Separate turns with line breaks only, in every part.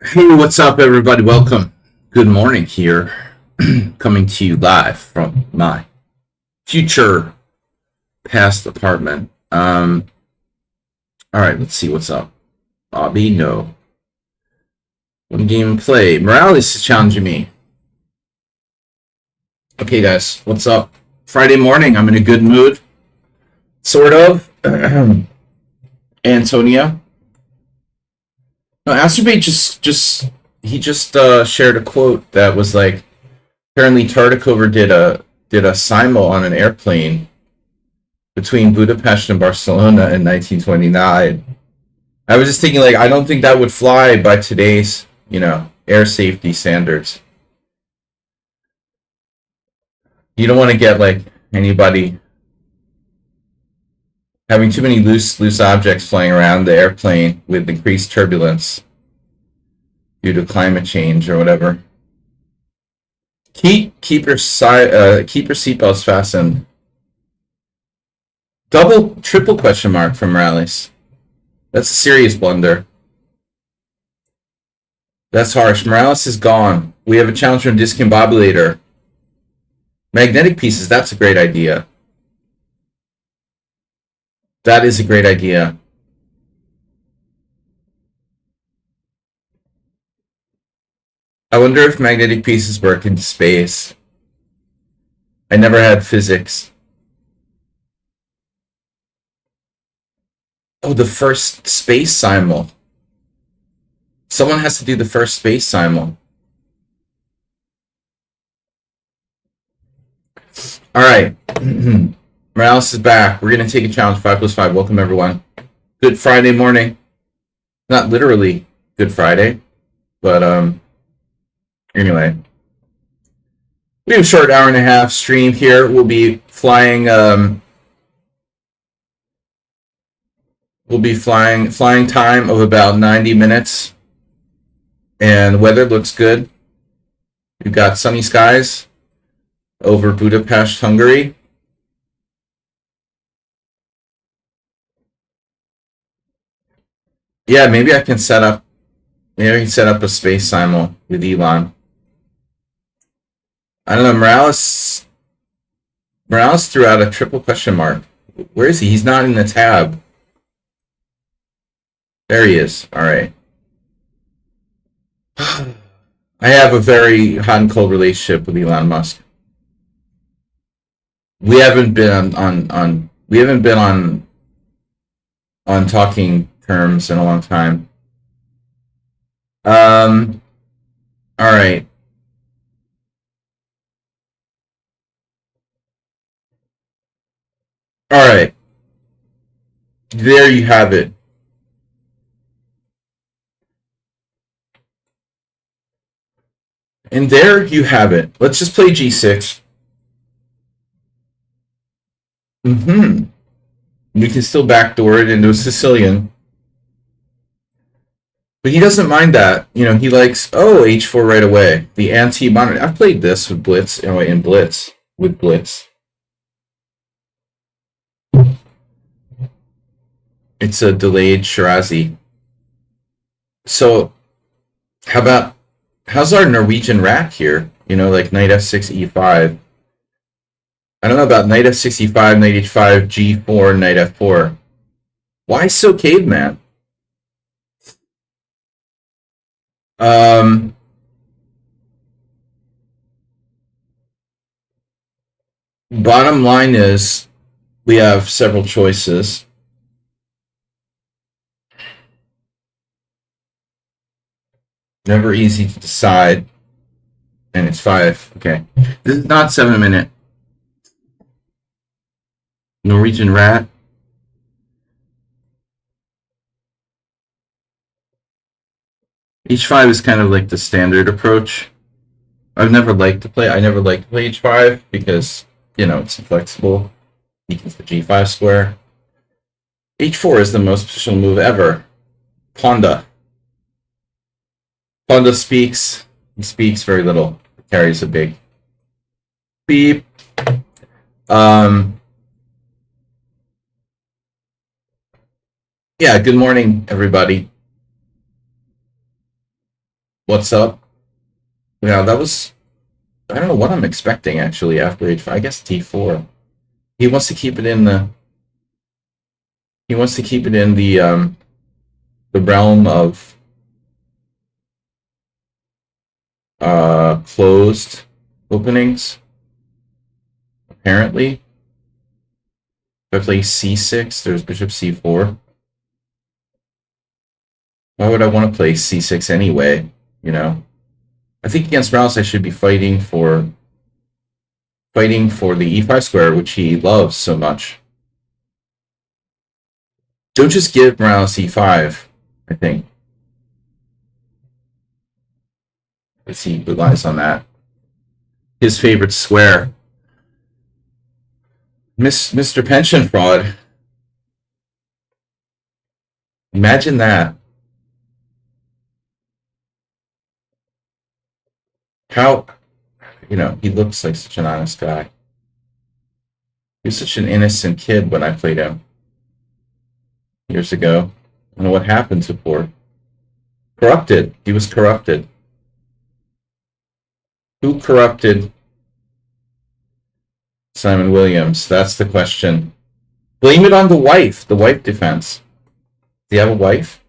Hey, what's up, everybody? Welcome. Good morning here. Coming to you live from my future past apartment. All right, let's see what's up. Bobby, no. One game play. Morales is challenging me. Okay, guys, what's up? Friday morning. I'm in a good mood. Sort of. Antonio. No, Asterbait just shared a quote that was like, apparently Tartakover did a simul on an airplane between Budapest and Barcelona in 1929. I was just thinking, like, I don't think that would fly by today's, air safety standards. You don't want to get like anybody having too many loose objects flying around the airplane with increased turbulence due to climate change or whatever. Keep your seatbelts fastened. Double, triple question mark from Morales. That's a serious blunder. That's harsh. Morales is gone. We have a challenge from Discombobulator. Magnetic pieces, that's a great idea. That is a great idea. I wonder if magnetic pieces work in space. I never had physics. Oh, the first space simul. Someone has to do the first space simul. All right. Morales is back. We're going to take a challenge 5+5. Welcome, everyone. Good Friday morning. Not literally Good Friday, but anyway. We have a short hour and a half stream here. We'll be flying flying time of about 90 minutes. And the weather looks good. We've got sunny skies over Budapest, Hungary. Yeah, maybe I can set up a space simul with Elon. I don't know. Morales threw out a triple question mark. Where is he? He's not in the tab. There he is. All right. I have a very hot and cold relationship with Elon Musk. We haven't been on talking terms in a long time. All right. All right. There you have it. And there you have it. Let's just play G6. Mm-hmm. You can still backdoor it into a Sicilian. But he doesn't mind that. He likes, H4 right away. The anti-monitor. I've played this with Blitz, in Blitz. With Blitz. It's a delayed Shirazi. So, how's our Norwegian rat here? Like knight f6, e5. I don't know about knight f6, e5, knight h5, g4, knight f4. Why so caveman? Bottom line is we have several choices. Never easy to decide. And it's 5. Okay. This is not 7-minute. Norwegian rat. H5 is kind of like the standard approach. I never liked to play H5 because, it's inflexible. Equals the G5 square. H4 is the most positional move ever. Ponda. Ponda speaks. He speaks very little. Carries a big beep. Yeah, good morning, everybody. What's up? Yeah, that was. I don't know what I'm expecting actually after h5. I guess d4. He wants to keep it in the. He wants to keep it in the realm of closed openings. Apparently, if I play c6, there's bishop c4. Why would I want to play c6 anyway? You know, I think against Morales I should be fighting for the e5 square, which he loves so much. Don't just give Morales e5, I think. Let's see, relies on that. His favorite square. Mr. Pension Fraud. Imagine that. How, he looks like such an honest guy. He was such an innocent kid when I played him years ago. I don't know what happened to poor. Corrupted. He was corrupted. Who corrupted Simon Williams? That's the question. Blame it on the wife defense. Do you have a wife?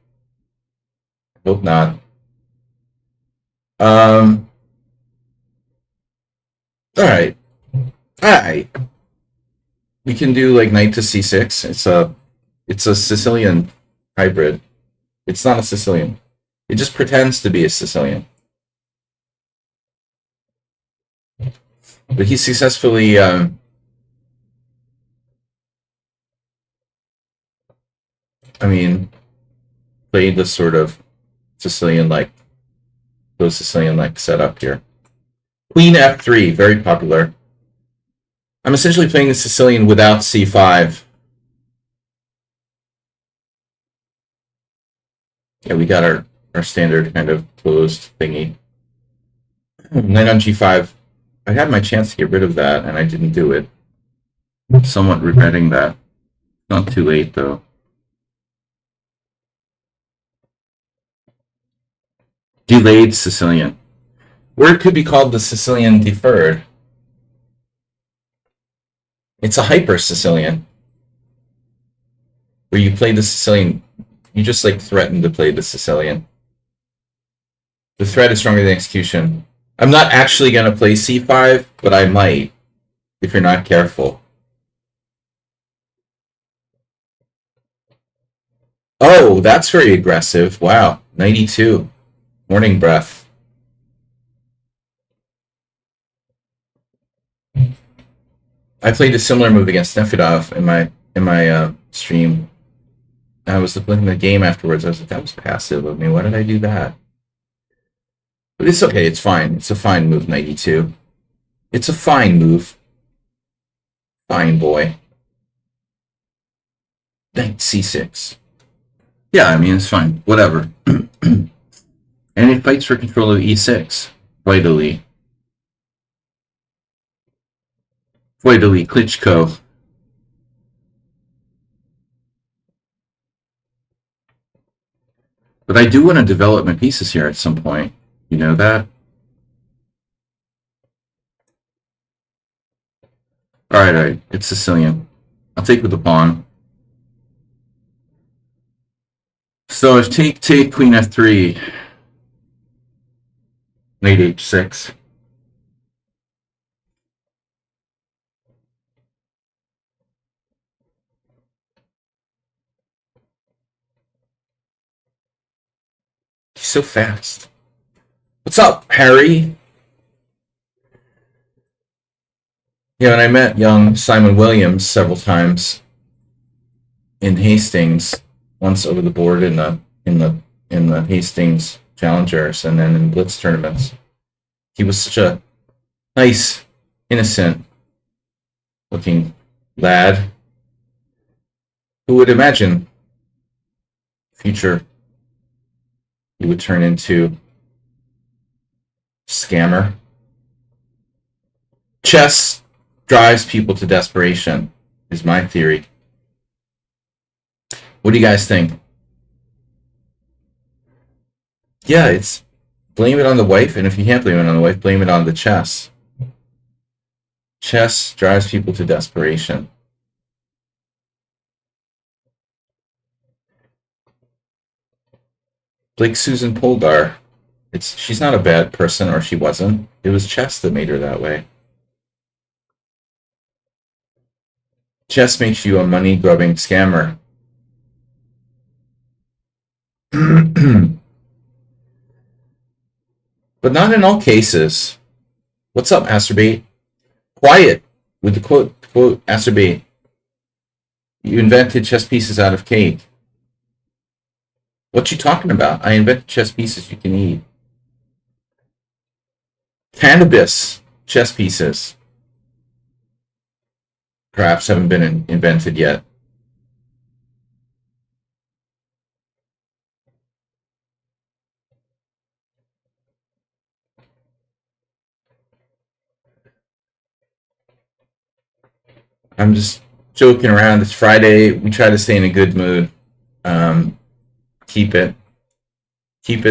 Hope not. Alright. We can do like knight to c6. It's a Sicilian hybrid. It's not a Sicilian. It just pretends to be a Sicilian. But he successfully played this sort of Sicilian-like setup here. Queen f3, very popular. I'm essentially playing the Sicilian without c5. Yeah, we got our standard kind of closed thingy. Knight on g5. I had my chance to get rid of that, and I didn't do it. Somewhat regretting that. Not too late, though. Delayed Sicilian. Or it could be called the Sicilian deferred. It's a hyper Sicilian. Where you play the Sicilian, you just like threaten to play the Sicilian. The threat is stronger than execution. I'm not actually going to play c5, but I might, if you're not careful. Oh, that's very aggressive. Wow, 92. Morning breath. I played a similar move against Nefedov in my stream. I was looking at the game afterwards. I was like, that was passive of me. Why did I do that? But it's okay. It's fine. It's a fine move, 92. It's a fine move. Fine boy. Knight c6. Yeah, I mean, it's fine. Whatever. And it fights for control of e6. Vitally. Klitschko. But I do want to develop my pieces here at some point. You know that? Alright. It's Sicilian. I'll take with the pawn. So if take queen f3, knight h6. He's so fast. What's up, Harry? Yeah, and I met young Simon Williams several times in Hastings. Once over the board in the Hastings Challengers, and then in Blitz tournaments. He was such a nice, innocent-looking lad. Who would imagine future he would turn into scammer? Chess drives people to desperation, is my theory. What do you guys think? Yeah, Blame it on the wife, and if you can't blame it on the wife, blame it on the chess. Chess drives people to desperation. Like Susan Poldar. She's not a bad person, or she wasn't. It was chess that made her that way. Chess makes you a money-grubbing scammer. But not in all cases. What's up, Masturbate? Quiet with the quote, Masturbate. You invented chess pieces out of cake. What you talking about? I invented chess pieces you can eat. Cannabis chess pieces. Perhaps haven't been invented yet. I'm just joking around. It's Friday. We try to stay in a good mood. Keep it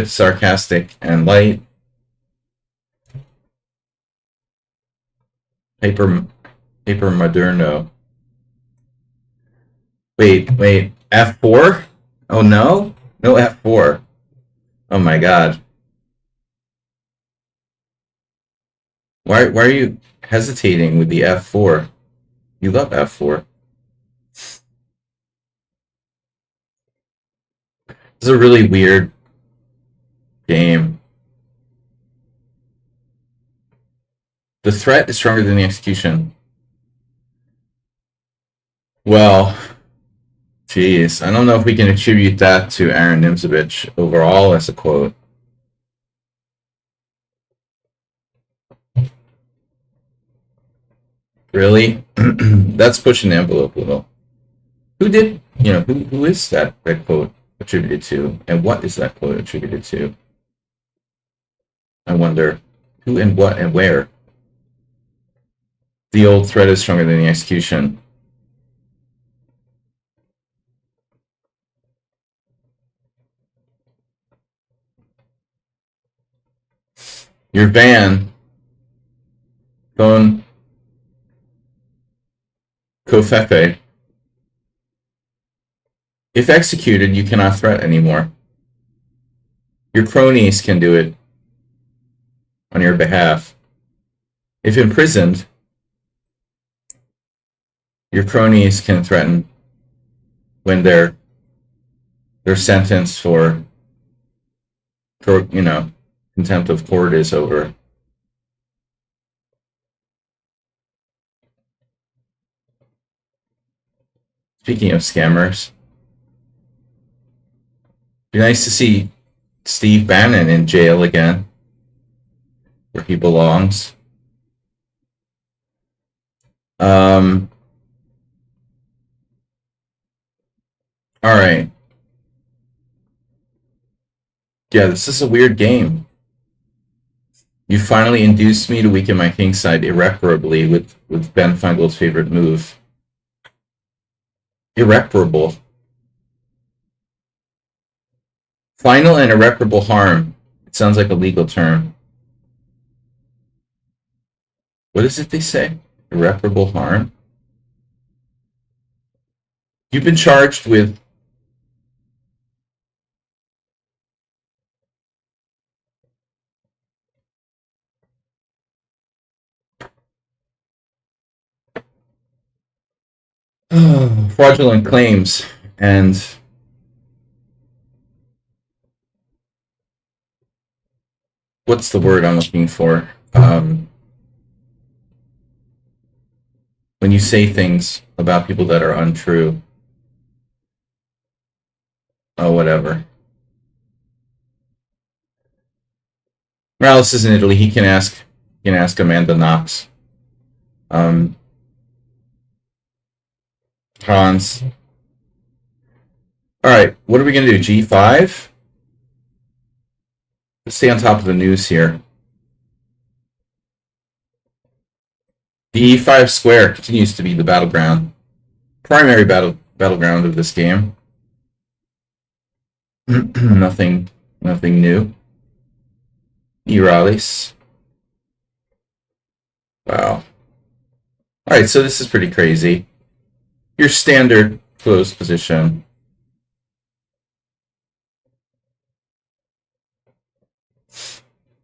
sarcastic and light. Paper moderno. Wait. F4? Oh no? No F4. Oh my god. Why are you hesitating with the F4? You love F4. This is a really weird game. The threat is stronger than the execution. Well, geez, I don't know if we can attribute that to Aaron Nimzovich overall as a quote. Really? That's pushing the envelope a little. Who is that quote attributed to? And what is that quote attributed to? I wonder who and what and where. The old threat is stronger than the execution. Your van, phone, Kofefe. If executed, you cannot threat anymore. Your cronies can do it on your behalf. If imprisoned, your cronies can threaten when they're sentenced for contempt of court is over. Speaking of scammers, be nice to see Steve Bannon in jail again, where he belongs. All right. Yeah, this is a weird game. You finally induced me to weaken my king side irreparably with Ben Funkel's favorite move. Irreparable. Final and irreparable harm. It sounds like a legal term. What is it they say? Irreparable harm? You've been charged with fraudulent claims and what's the word I'm looking for? When you say things about people that are untrue. Oh, whatever. Morales is in Italy. He can ask Amanda Knox. Hans. All right, what are we going to do? G5? Let's stay on top of the news here. The E5 square continues to be the battleground, primary battleground of this game. Nothing new. Iralis. Wow. Alright, so this is pretty crazy. Your standard closed position.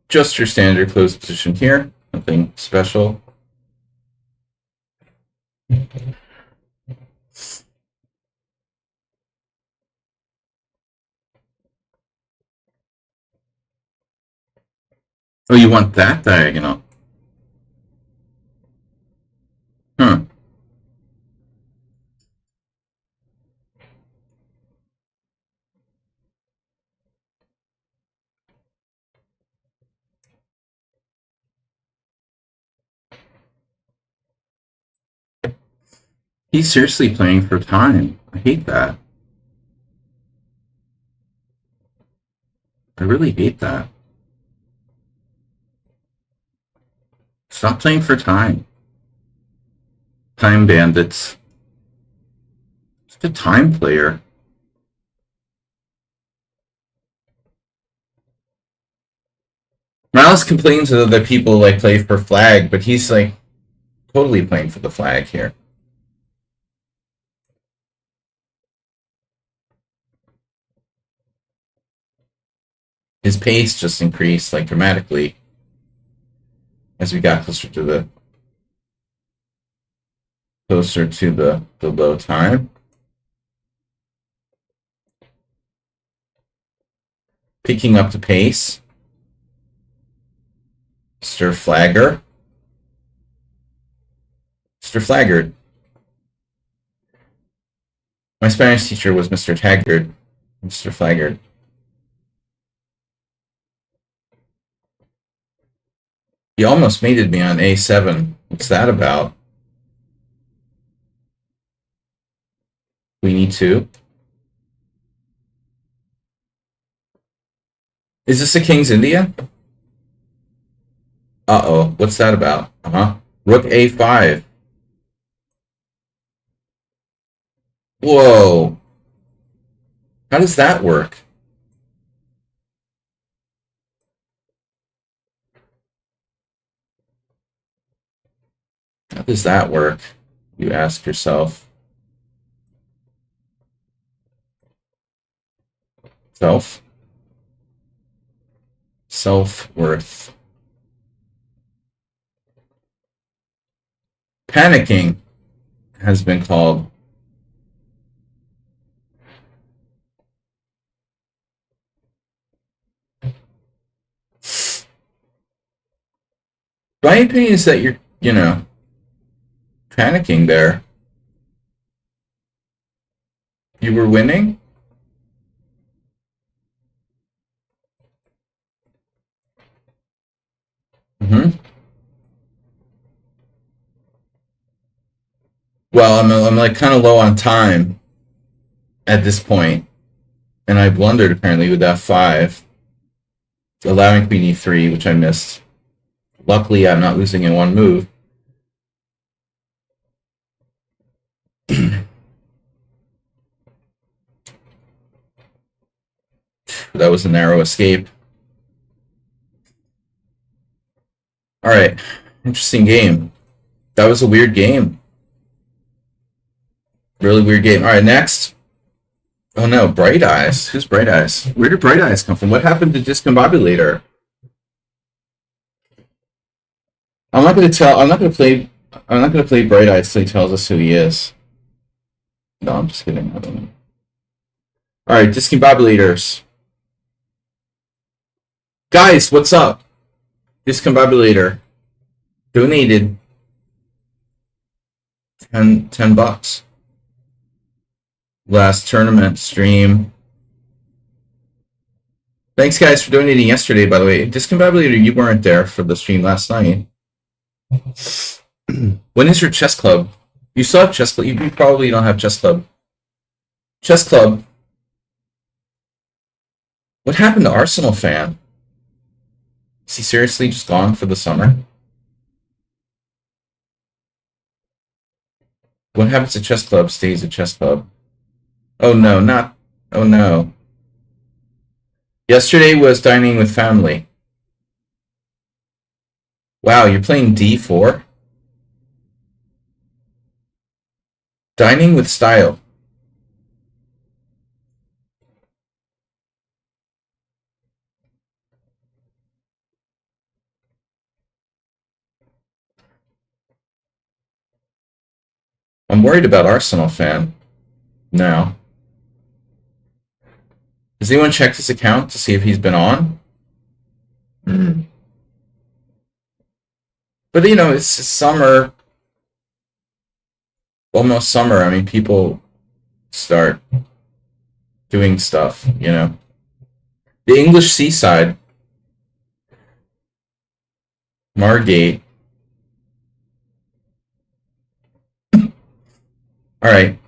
Just your standard closed position here. Nothing special. Oh, you want that diagonal? Huh. He's seriously playing for time. I hate that. I really hate that. Stop playing for time. Time bandits. Just a time player. Miles complains that other people like play for flag, but he's like totally playing for the flag here. His pace just increased like dramatically as we got closer to the low time. Picking up the pace. Mr. Flagger. Mr. Flaggard. My Spanish teacher was Mr. Taggart. Mr. Flaggard. He almost mated me on A7. What's that about? Queen E2. Is this a King's India? Uh-oh. What's that about? Rook A5. Whoa. How does that work? How does that work? You ask yourself. Self-worth. Panicking has been called. My opinion is that you're, panicking there. You were winning? Well, I'm like kind of low on time at this point, and I blundered apparently with F5, allowing Queen E3, which I missed. Luckily, I'm not losing in one move. That was a narrow escape. All right, interesting game. That was a weird game. Really weird game. All right, next. Oh no, Bright Eyes. Who's Bright Eyes? Where did Bright Eyes come from? What happened to Discombobulator? I'm not gonna play Bright Eyes till he tells us who he is. No, I'm just kidding. I don't know. All right, Discombobulators. Guys, what's up? Discombobulator donated $10. Last tournament stream. Thanks, guys, for donating yesterday, by the way. Discombobulator, you weren't there for the stream last night. When is your chess club? You still have chess club. You probably don't have chess club. Chess club. What happened to Arsenal fan? Is he seriously just gone for the summer? What happens to chess club stays at chess club. Oh no, not. Oh no. Yesterday was dining with family. Wow, you're playing d4? Dining with style. I'm worried about Arsenal fan now. Has anyone checked his account to see if he's been on? Mm. But you know, it's summer, almost summer. I mean, people start doing stuff, you know. The English seaside, Margate. All right.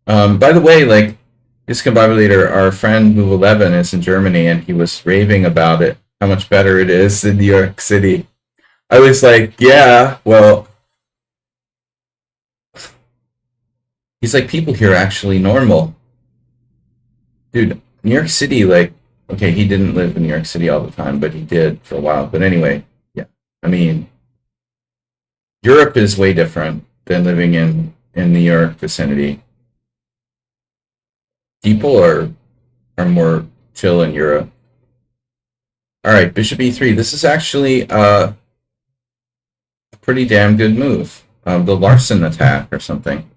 By the way, like, discombobulator, our friend Move 11 is in Germany, and he was raving about it, how much better it is in New York City. I was like, yeah, well, he's like, people here are actually normal. Dude, New York City, like, okay, he didn't live in New York City all the time, but he did for a while. But anyway, yeah, I mean, Europe is way different than living in New York vicinity. People are more chill in Europe. All right, Bishop E3. This is actually a pretty damn good move. The Larson attack or something.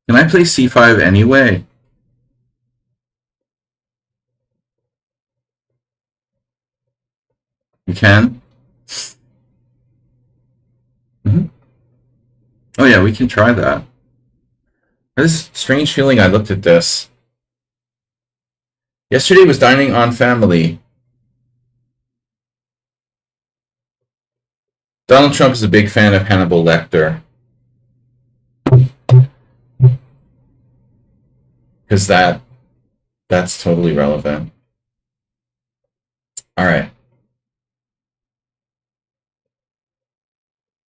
Can I play C5 anyway? You can? Mm-hmm. Oh yeah, we can try that. This strange feeling I looked at this. Yesterday was dining on family. Donald Trump is a big fan of Hannibal Lecter. Because that's totally relevant. Alright.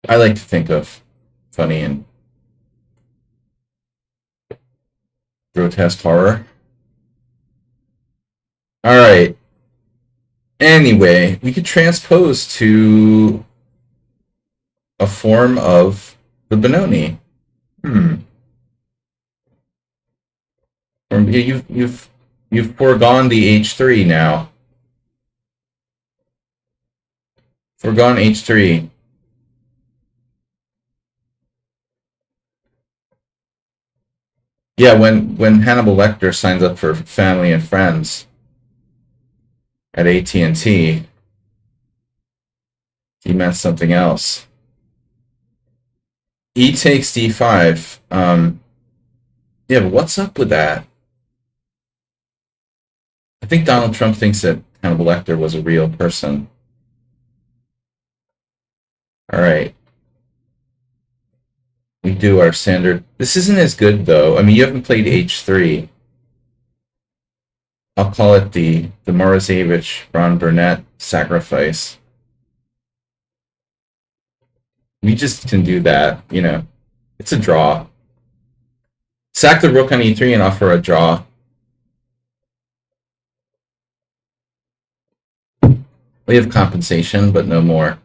I like to think of funny and grotesque horror. Alright. Anyway, we could transpose to a form of the Benoni. You've foregone the h3 now. Foregone h3. Yeah, when Hannibal Lecter signs up for Family and Friends at AT&T, he meant something else. E takes d5. Yeah, but what's up with that? I think Donald Trump thinks that Hannibal Lecter was a real person. All right. We do our standard. This isn't as good, though. I mean, you haven't played h3. I'll call it the Morozevich Ron Burnett sacrifice. We just can do that, you know. It's a draw. Sack the rook on e3 and offer a draw. We have compensation, but no more.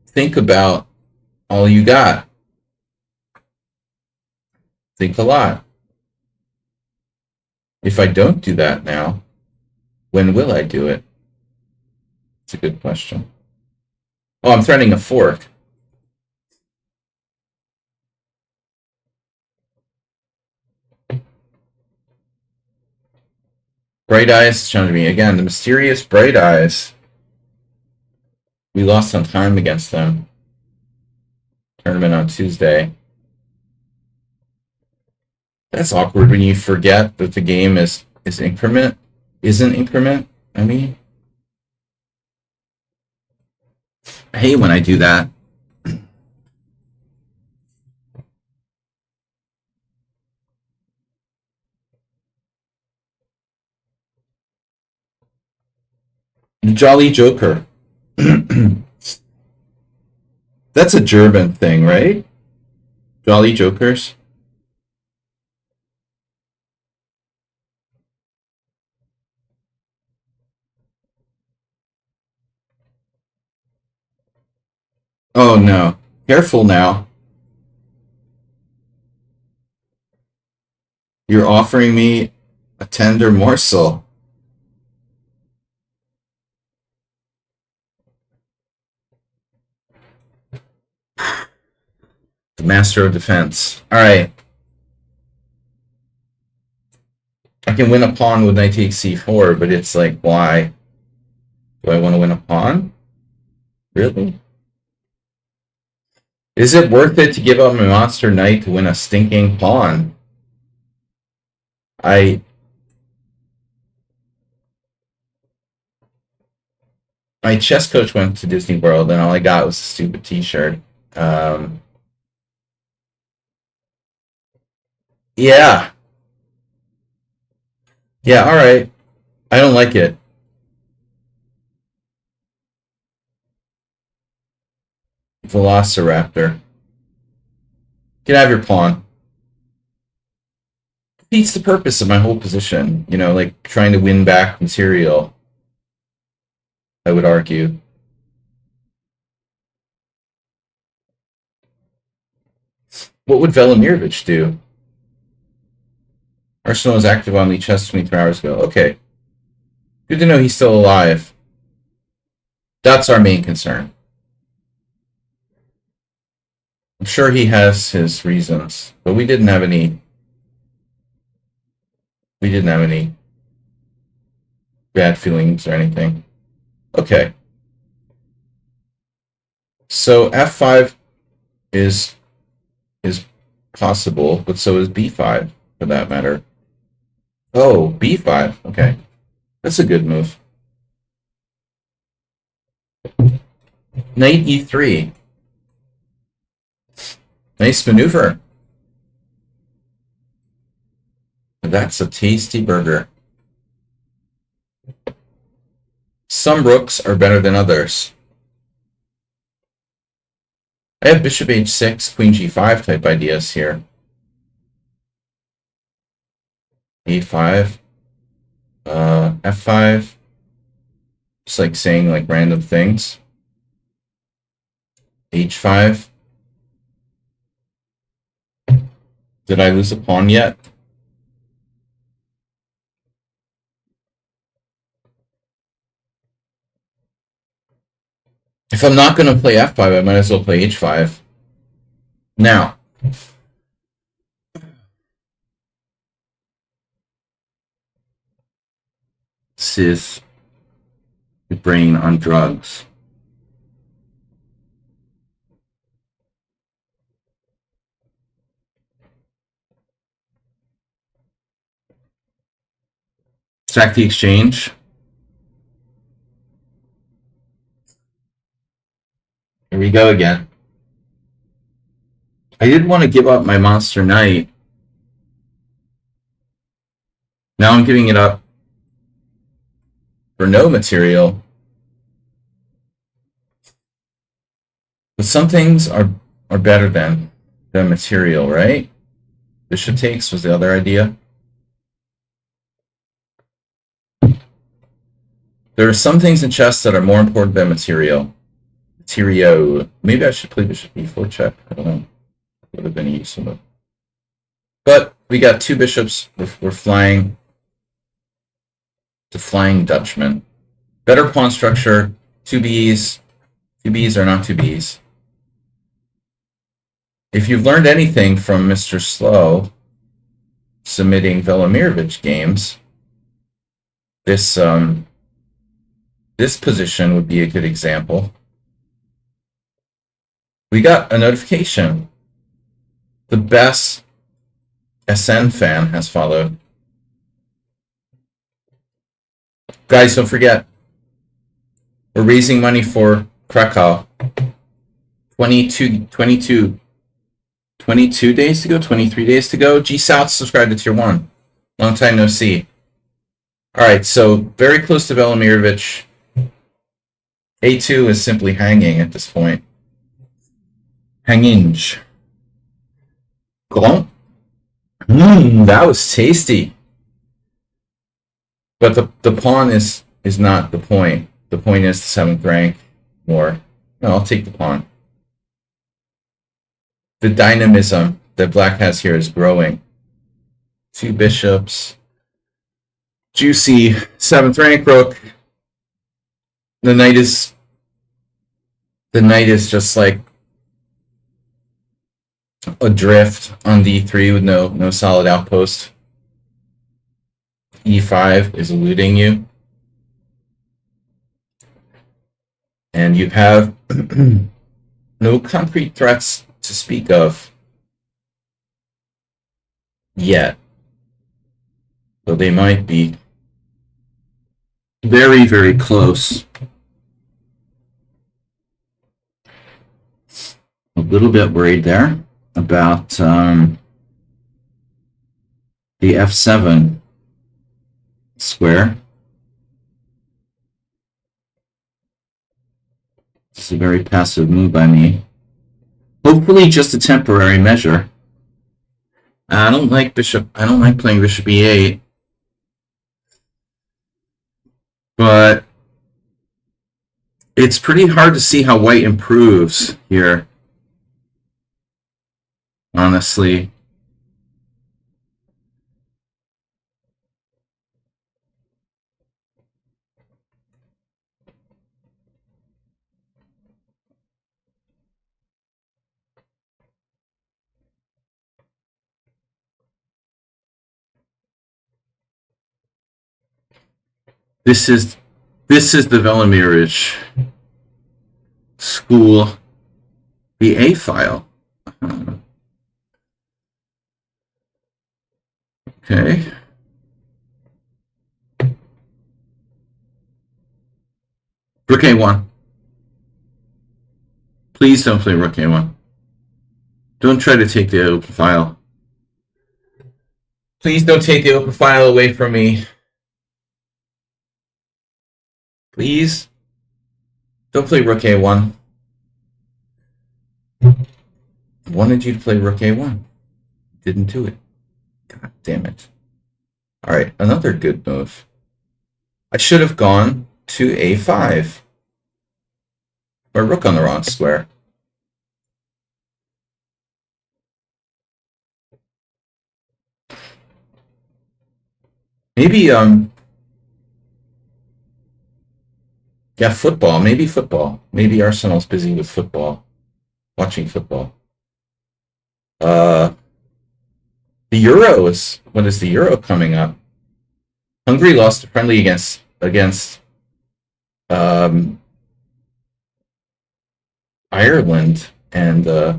Think about all you got. Think a lot. If I don't do that now, when will I do it? It's a good question. Oh, I'm threatening a fork. Bright Eyes is challenging me. Again, the mysterious Bright Eyes. We lost on time against them. Tournament on Tuesday. That's awkward when you forget that the game is increment. Isn't increment, I mean. I hate when I do that. The Jolly Joker. That's a German thing, right? Jolly Jokers. Oh no. Careful now. You're offering me a tender morsel. The master of defense. Alright. I can win a pawn with knight takes c4, but it's like, why? Do I want to win a pawn? Really? Is it worth it to give up my monster knight to win a stinking pawn? My chess coach went to Disney World, and all I got was a stupid T-shirt. Yeah. Yeah, alright. I don't like it. Velociraptor. Get out of your pawn. Defeats the purpose of my whole position. You know, like trying to win back material, I would argue. What would Velimirovich do? Arsenal was active on lichess 23 hours ago. Okay. Good to know he's still alive. That's our main concern. I'm sure he has his reasons, but we didn't have any bad feelings or anything. Okay. So f5 is possible, but so is b5 for that matter. Oh, b5. Okay. That's a good move. Knight e3. Nice maneuver. That's a tasty burger. Some rooks are better than others. I have bishop h6, queen g5 type ideas here. a5, f5. Just like saying like random things. h5. Did I lose a pawn yet? If I'm not going to play f5, I might as well play h5. Now, this is the brain on drugs. Stack the exchange. Here we go again. I didn't want to give up my monster knight. Now I'm giving it up for no material. But some things are better than material, right? Bishop takes was the other idea. There are some things in chess that are more important than material. Maybe I should play bishop e4 check. I don't know. Would have been a useful move. But we got two bishops. We're flying. The Flying Dutchman. Better pawn structure. Two Bs. Two Bs are not two Bs. If you've learned anything from Mr. Slow submitting Velimirovich games, this position would be a good example. We got a notification. The best SN fan has followed. Guys, don't forget, we're raising money for Krakow. 22 days to go, 23 days to go. G South subscribed to Tier 1. Long time no see. Alright, so very close to Velimirovich. A2 is simply hanging at this point. Hanging. Glump. That was tasty. But the pawn is not the point. The point is the 7th rank more. No, I'll take the pawn. the dynamism that black has here is growing. 2 bishops. Juicy 7th rank rook. The knight is just like adrift on d3 with no solid outpost. e5 is eluding you. And you have no concrete threats to speak of yet. Though they might be very, very close. A little bit worried there about the f7 square. This is a very passive move by me. Hopefully just a temporary measure. I don't like playing bishop e8. But it's pretty hard to see how white improves here. Honestly. This is the Velamirage school, the A file. Okay. Rook A1. Please don't play Rook A1. Don't try to take the open file. Please don't take the open file away from me. Please. Don't play Rook A1. I wanted you to play Rook A1. Didn't do it. God damn it. Alright, another good move. I should have gone to A5. Or rook on the wrong square. Maybe, yeah, football. Maybe football. Maybe Arsenal's busy with football. Watching football. The Euro is... When is the Euro coming up? Hungary lost a friendly against Ireland, and it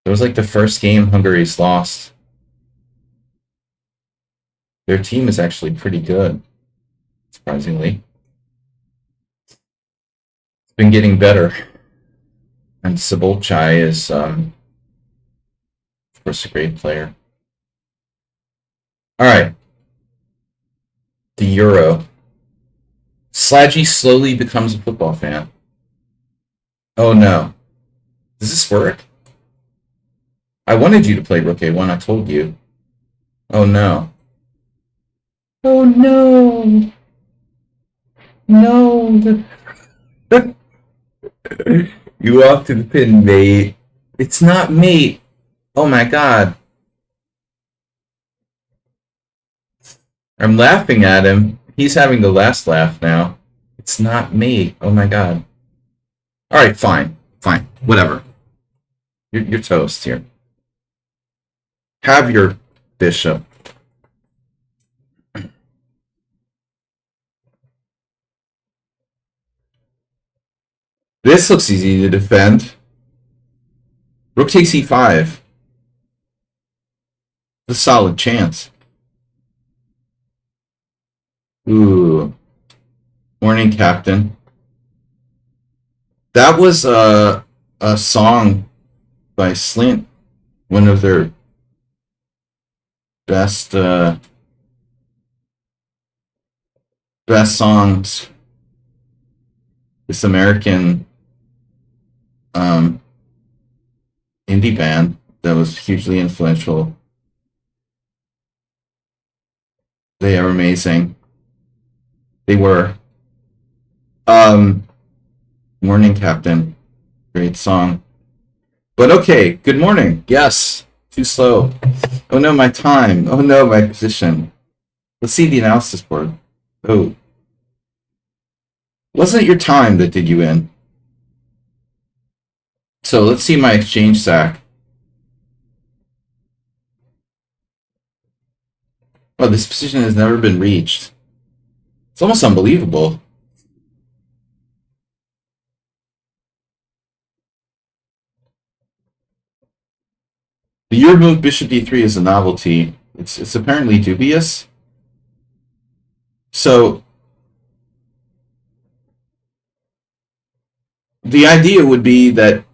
was like the first game Hungary's lost. Their team is actually pretty good, surprisingly. It's been getting better. And Sabolchai is, of course, a great player. Alright. The Euro. Slaggy slowly becomes a football fan. Oh no. Does this work? I wanted you to play Rook A1, I told you. Oh no. Oh no. No. You walk to the pin, mate. It's not mate. Oh my god. I'm laughing at him. He's having the last laugh now. It's not me. Oh my god. Alright, fine. Fine. Whatever. You're toast here. Have your bishop. This looks easy to defend. Rook takes e5. A solid chance. Ooh. Morning, Captain. That was a song by Slint. One of their best songs. This American indie band that was hugely influential. They are amazing. They were. Morning, Captain. Great song. But okay, good morning. Yes, too slow. Oh no, my time. Oh no, my position. Let's see the analysis board. Oh. Wasn't it your time that did you in? So let's see my exchange sack. Oh, this position has never been reached. It's almost unbelievable. The your move bishop d3 is a novelty. It's apparently dubious. So the idea would be that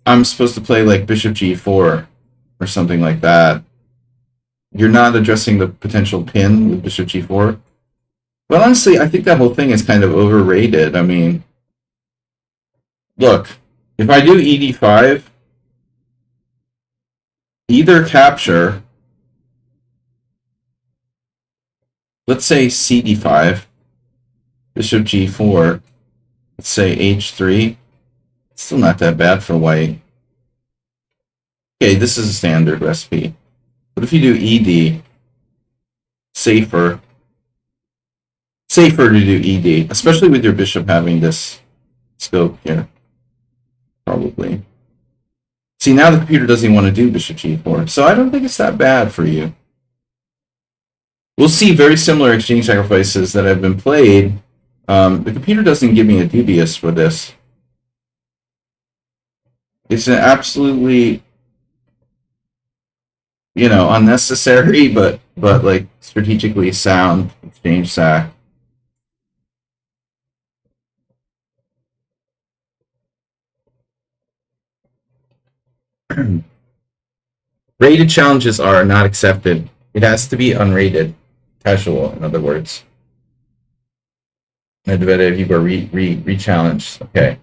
I'm supposed to play like bishop g4 or something like that. You're not addressing the potential pin with bishop g4. But honestly, I think that whole thing is kind of overrated. I mean, look, if I do ed5, either capture, let's say cd5, bishop g4, let's say h3, it's still not that bad for white. Okay, this is a standard recipe. What if you do ed? Safer to do ed, especially with your bishop having this scope here. Probably. See, now the computer doesn't even want to do bishop g4, so I don't think it's that bad for you. We'll see very similar exchange sacrifices that have been played. The computer doesn't give me a dubious for this. It's an absolutely, unnecessary, but like strategically sound exchange sack. Rated challenges are not accepted. It has to be unrated. Casual, in other words. Medvedev, you were re-challenged. Okay.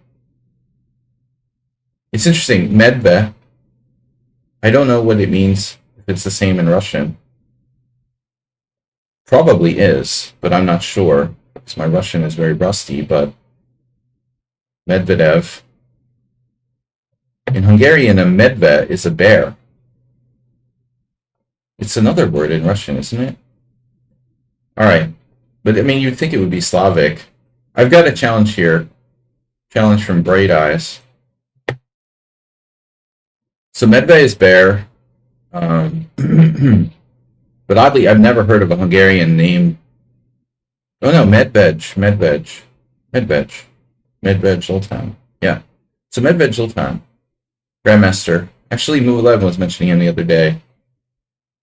It's interesting. Medve. I don't know what it means, if it's the same in Russian. Probably is, but I'm not sure, because my Russian is very rusty, but Medvedev. In Hungarian, a medve is a bear. It's another word in Russian, isn't it? All right. But, I mean, you'd think it would be Slavic. I've got a challenge here. Challenge from Bright Eyes. So medve is bear. But oddly, I've never heard of a Hungarian name. Oh, no, Medved Zoltan. Yeah. So Medved Zoltan. Grandmaster. Actually, Move 11 was mentioning him the other day.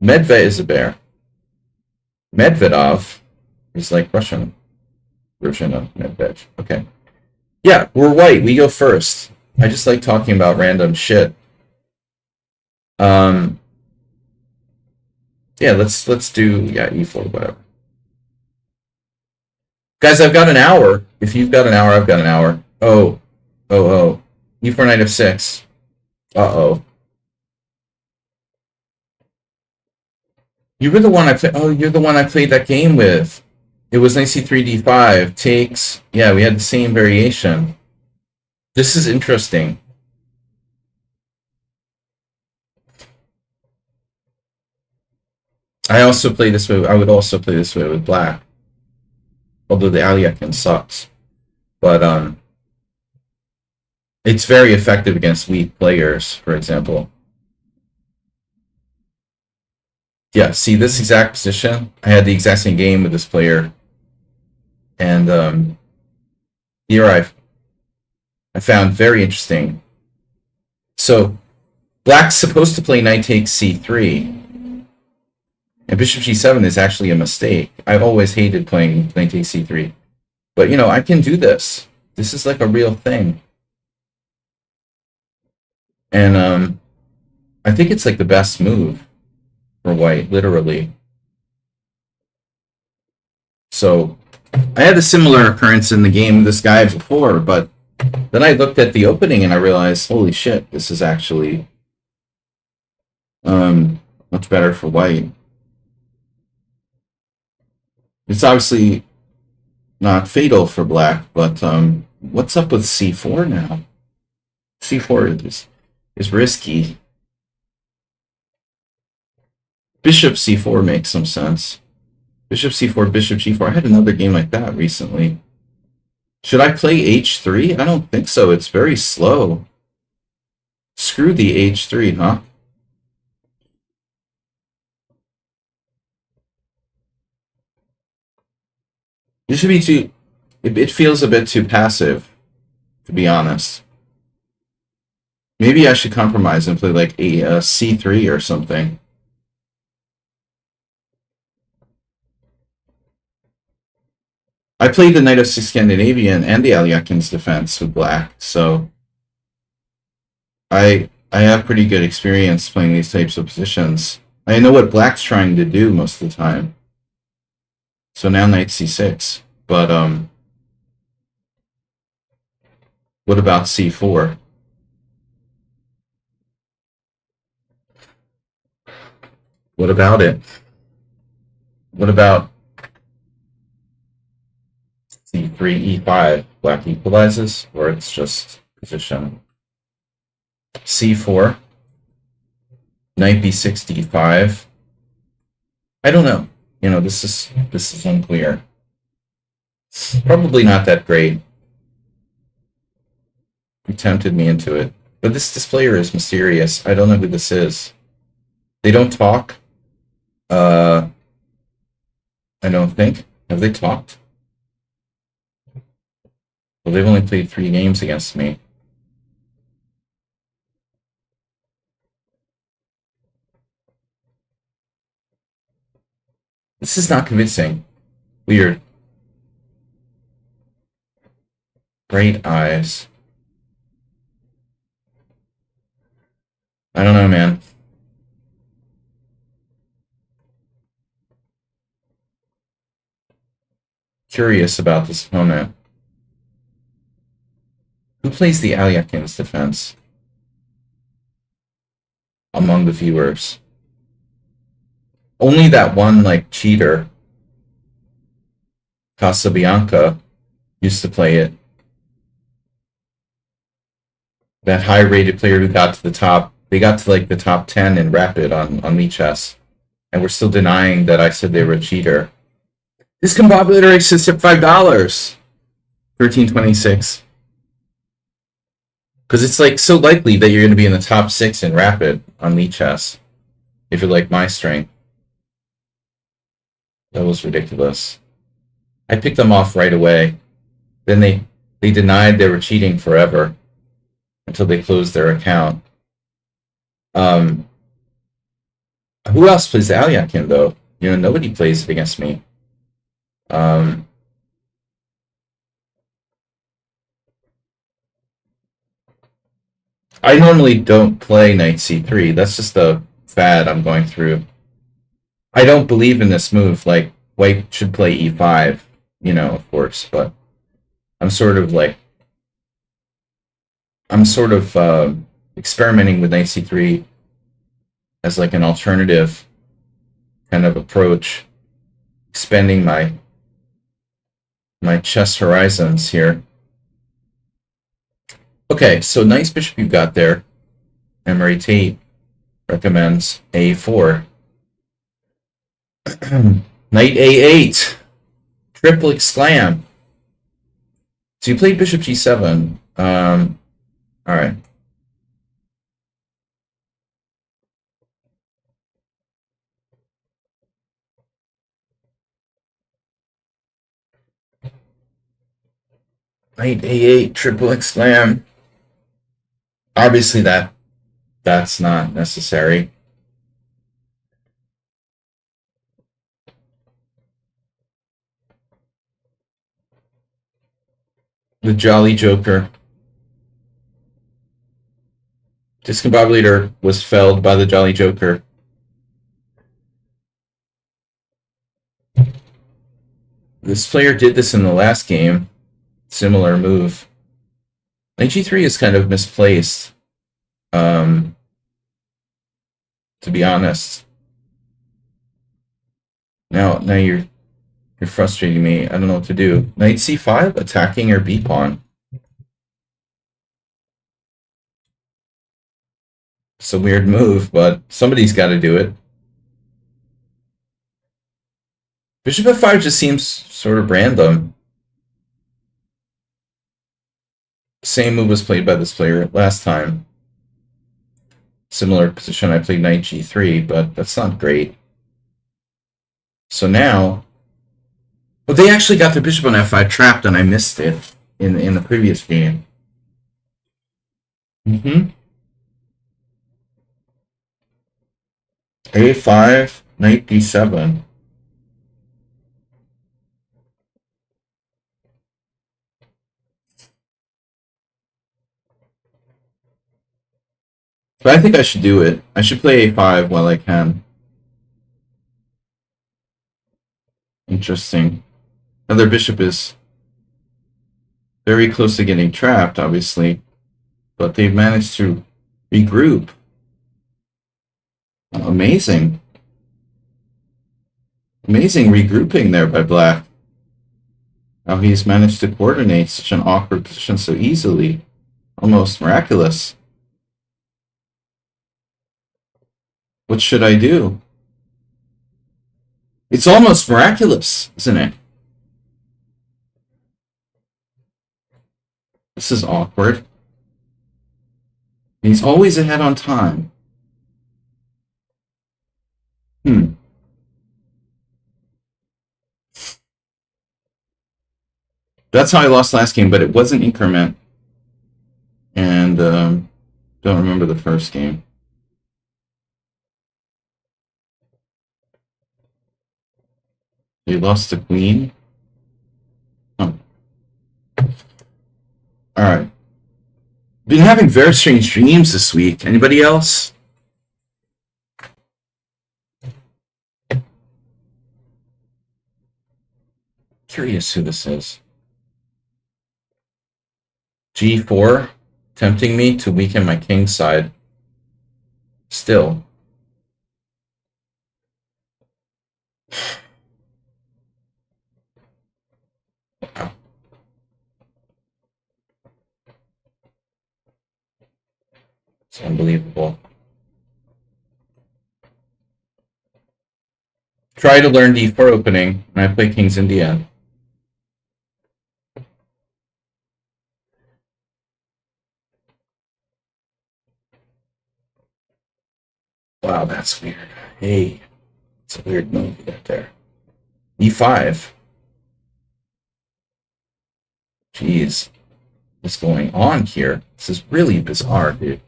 Medve is a bear. Medvedov is like Russian version of Medved. Okay. Yeah, we're white. We go first. I just like talking about random shit. Yeah, let's do e4, whatever. Guys, I've got an hour. If you've got an hour, I've got an hour. Oh. E4 knight f6. Uh-oh. You were the one I played. Oh, you're the one I played that game with. It was knight c3 d5 takes. Yeah, we had the same variation. This is interesting. I also play this way. I would also play this way with black. Although the Aliakin sucks. But it's very effective against weak players, for example. Yeah, see this exact position? I had the exact same game with this player. And here I found very interesting. So black's supposed to play knight takes c3. And bishop g7 is actually a mistake. I've always hated playing knight takes c3. But, I can do this. This is like a real thing. And I think it's like the best move for white, literally. So I had a similar occurrence in the game with this guy before, but then I looked at the opening and I realized, holy shit, this is actually much better for white. It's obviously not fatal for black, but What's up with c4 now? c4 is risky. Bishop c4 makes some sense. Bishop c4, bishop g4. I had another game like that recently. Should I play h3? I don't think so. It's very slow. Screw the h3, huh? It should be too... It feels a bit too passive, to be honest. Maybe I should compromise and play like a c3 or something. I played the Knight of Scandinavian and the Alyakin's defense with black, so I have pretty good experience playing these types of positions. I know what black's trying to do most of the time. So now knight c6, but what about c4? What about it? What about c3, e5? Black equalizes, or it's just position. c4, knight b6, d5. I don't know. You know, this is unclear. Probably not that great. You tempted me into it. But this player is mysterious. I don't know who this is. They don't talk. I don't think. Have they talked? Well, they've only played 3 games against me. This is not convincing. Weird. Great eyes. I don't know, man. Curious about this opponent. Who plays the Alyakin's defense among the viewers? Only that one, like, cheater, Casabianca, used to play it. That high-rated player who got to the top, they got to, like, the top 10 in Rapid on lichess. And we're still denying that I said they were a cheater. Discombobulator exists at $5. 1326. Because it's, like, so likely that you're going to be in the top 6 in Rapid on lichess. If you're like my strength. That was ridiculous. I picked them off right away. Then they denied they were cheating forever until they closed their account. Who else plays the Alyakin, though? You know, nobody plays it against me. I normally don't play knight c3. That's just a fad I'm going through. I don't believe in this move. Like, white should play e5, you know, of course, but I'm sort of experimenting with knight c3 as like an alternative kind of approach, expanding my chess horizons here. Okay, so nice bishop you've got there. Emery Tate recommends a4. Knight a8. Triple exclam. So you played bishop g7. Alright. Knight a8, triple exclam. Obviously that's not necessary. The Jolly Joker. Discombobulator was felled by the Jolly Joker. This player did this in the last game. Similar move. Knight g3 is kind of misplaced. To be honest. Now you're frustrating me. I don't know what to do. Knight c5, attacking your b pawn. It's a weird move, but somebody's got to do it. Bishop f5 just seems sort of random. Same move was played by this player last time. Similar position, I played knight g3, but that's not great. So now, well, they actually got their bishop on f5 trapped, and I missed it in the previous game. A5, knight d7. But I think I should do it. I should play a5 while I can. Interesting. Now their bishop is very close to getting trapped, obviously, but they've managed to regroup. Amazing. Amazing regrouping there by Black. How he's managed to coordinate such an awkward position so easily. Almost miraculous. What should I do? It's almost miraculous, isn't it? This is awkward. He's always ahead on time. That's how I lost last game, but it wasn't increment. And don't remember the first game. They lost the queen. Oh. Alright. Been having very strange dreams this week. Anybody else? Curious who this is. G4, tempting me to weaken my king side. Still. Wow. It's unbelievable. Try to learn d4 opening, and I play kings India. Wow, that's weird. Hey, it's a weird move you got there. E5. Jeez. What's going on here? This is really bizarre, dude.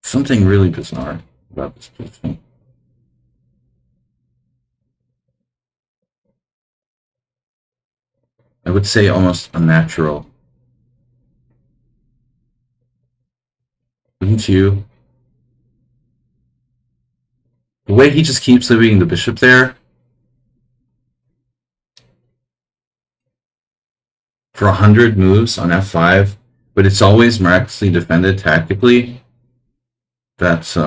Something really bizarre about this position. I would say almost unnatural. Wouldn't you? The way he just keeps leaving the bishop there for 100 moves on f5, but it's always miraculously defended tactically. That's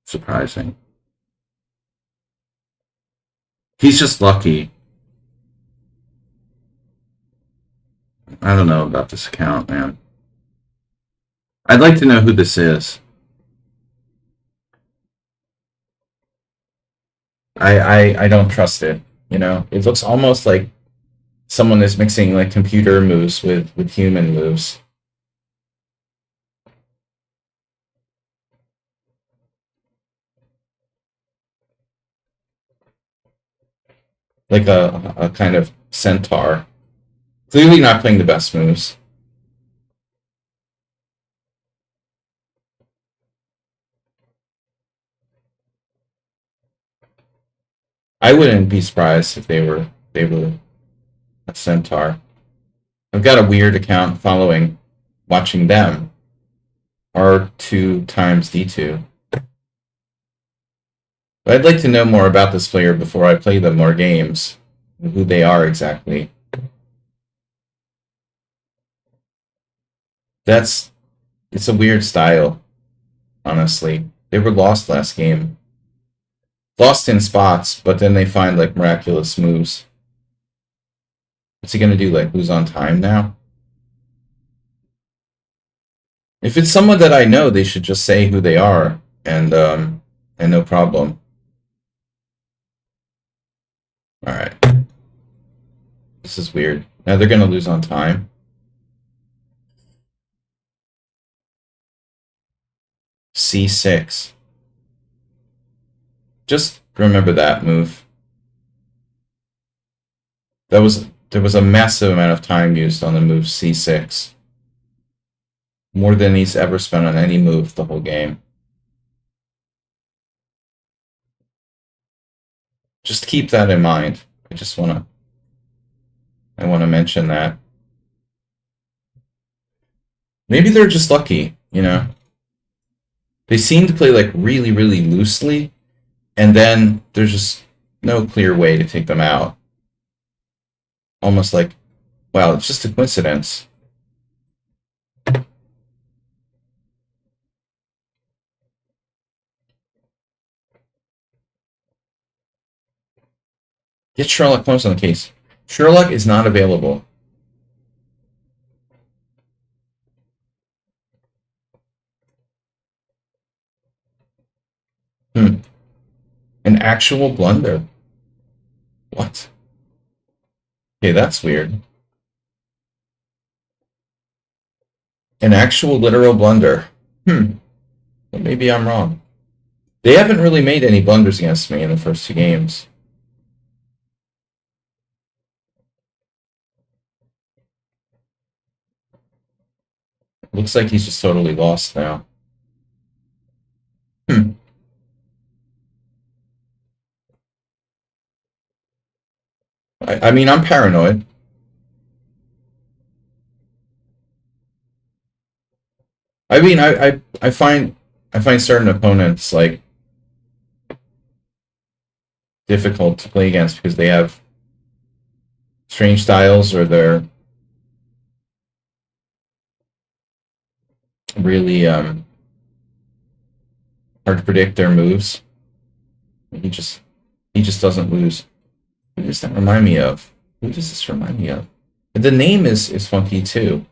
surprising. He's just lucky. I don't know about this account, man. I'd like to know who this is. I don't trust it. You know, it looks almost like someone is mixing like computer moves with human moves. Like a kind of centaur. Clearly not playing the best moves. I wouldn't be surprised if they were a centaur. I've got a weird account following, watching them. R2 times D2. But I'd like to know more about this player before I play them more games. Who they are exactly. It's a weird style, honestly. They were lost last game. Lost in spots, but then they find like miraculous moves. What's he gonna do? Like who's on time now? If it's someone that I know, they should just say who they are, and no problem. All right. This is weird. Now they're gonna lose on time. C6. Just remember that move. There was a massive amount of time used on the move C6. More than he's ever spent on any move the whole game. Just keep that in mind. I wanna mention that. Maybe they're just lucky, you know? They seem to play like really, really loosely, and then there's just no clear way to take them out. Almost like, well, it's just a coincidence. Get Sherlock Holmes on the case. Sherlock is not available. An actual blunder. What? Okay, that's weird. An actual literal blunder. Well, maybe I'm wrong. They haven't really made any blunders against me in the first 2 games. Looks like he's just totally lost now. I mean, I'm paranoid. I mean, I find certain opponents like difficult to play against because they have strange styles or they're really hard to predict their moves. He just doesn't lose. Who does that remind me of? Who does this remind me of? The name is funky too.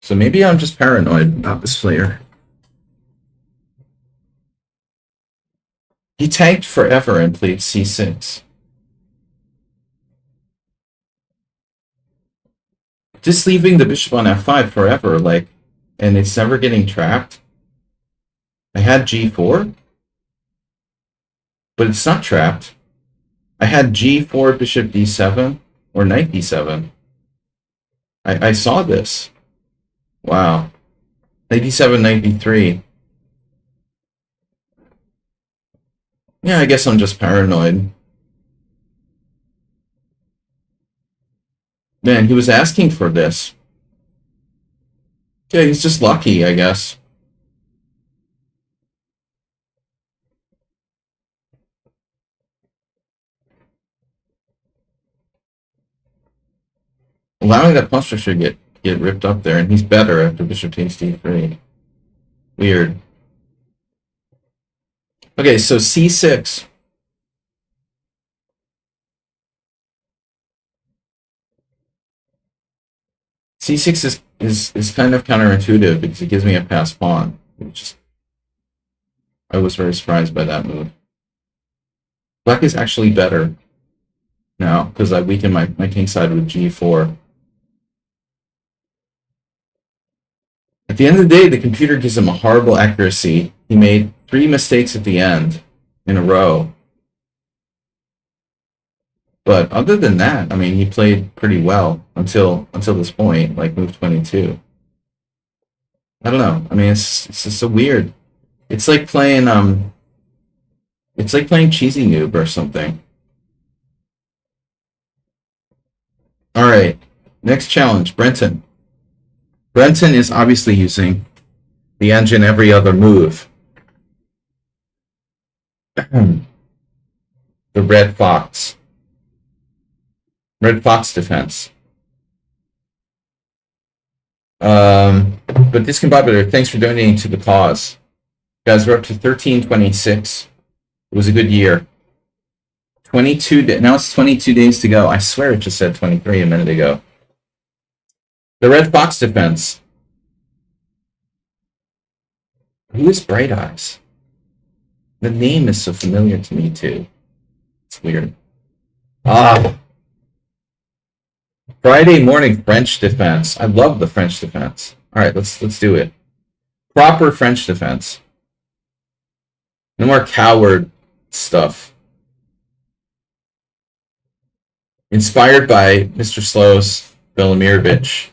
So maybe I'm just paranoid about this player. He tanked forever and played c6. Just leaving the bishop on f5 forever, like, and it's never getting trapped. I had g4, but it's not trapped. I had g4, bishop d7, or knight d7. I saw this. Wow. Knight d7, knight d3. Yeah, I guess I'm just paranoid. Man, he was asking for this. Yeah, he's just lucky, I guess. Allowing that pawn structure to get ripped up there, and he's better after bishop takes d3. Weird. Okay, so c6. C6 is kind of counterintuitive because it gives me a passed pawn. I was very surprised by that move. Black is actually better now because I weakened my king side with g4. At the end of the day, the computer gives him a horrible accuracy. He made 3 mistakes at the end in a row. But other than that, I mean, he played pretty well until this point, like move 22. I don't know. I mean, it's just so weird. It's like playing Cheesy Noob or something. All right, next challenge, Brenton. Brenton is obviously using the engine every other move. The Red Fox. Red Fox defense. But Discombobulator, thanks for donating to the cause. You guys, we're up to 1326. It was a good year. 22. Now it's 22 days to go. I swear it just said 23 a minute ago. The Red Fox defense. Who is Bright Eyes? The name is so familiar to me too. It's weird. Ah, Friday morning French defense. I love the French defense. All right, let's do it. Proper French defense. No more coward stuff. Inspired by Mr. Slow's Velimirovich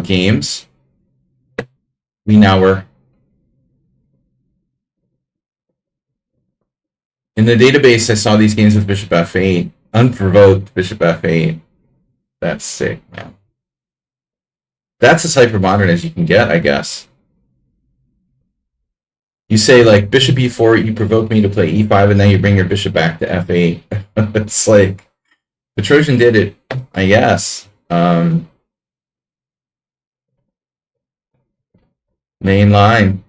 games, we now were in the database. I saw these games with Bishop F8, unprovoked Bishop F8. That's sick, man. That's as hypermodern as you can get, I guess. You say like Bishop E4, you provoke me to play E5, and then you bring your bishop back to F8. It's like the Trojan did it, I guess. Main line.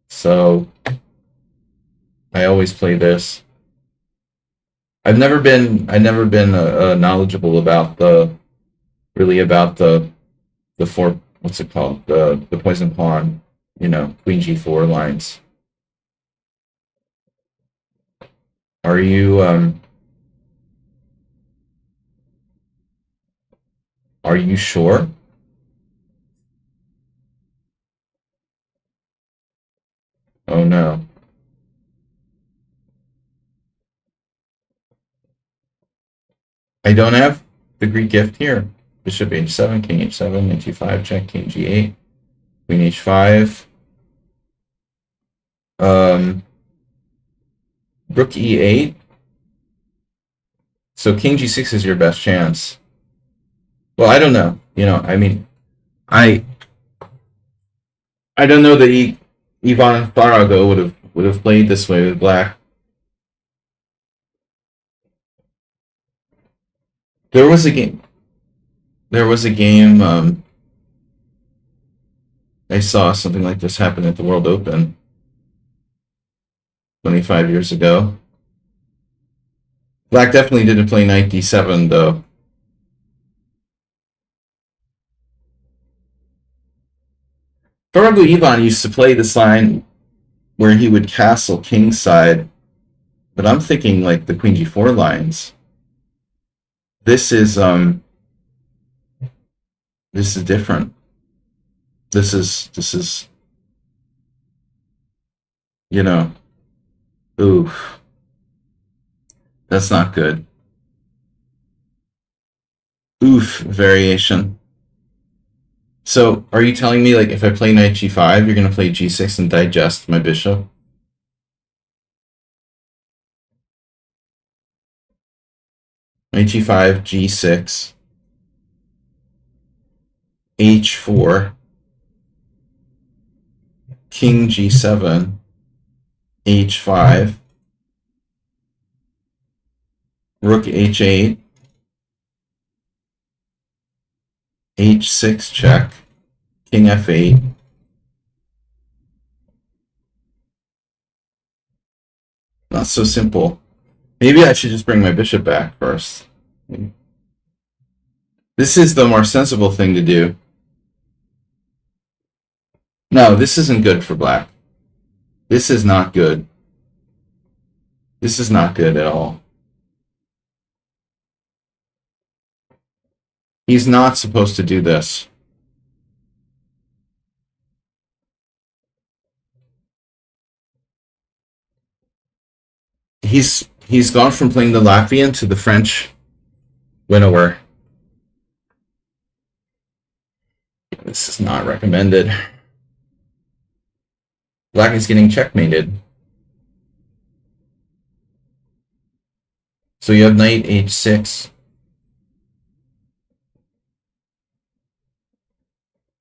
So I always play this. I've never been knowledgeable about the four, what's it called, the poison pawn, you know, queen g4 lines. Are you sure? Oh no. I don't have the Greek gift here. Bishop h7, king h7, knight g5, check, king g8, queen h5. Rook e8. So king g6 is your best chance. Well, I don't know. You know, I mean, I don't know that Ivan Farago would have played this way with black. There was a game. I saw something like this happen at the World Open 25 years ago. Black definitely didn't play knight d7 though. Farago Ivan used to play this line where he would castle kingside, but I'm thinking like the queen g4 lines. This is different. This is you know, oof. That's not good. Oof, variation. So, are you telling me like if I play knight g5, you're going to play g6 and digest my bishop? Knight g5, g6, h4, king g7, h5, rook h8, h6 check, king f8. Not so simple. Maybe I should just bring my bishop back first. This is the more sensible thing to do. No, this isn't good for black. This is not good. This is not good at all. He's not supposed to do this. He's gone from playing the Latvian to the French winnower. This is not recommended. Black is getting checkmated. So you have knight h6.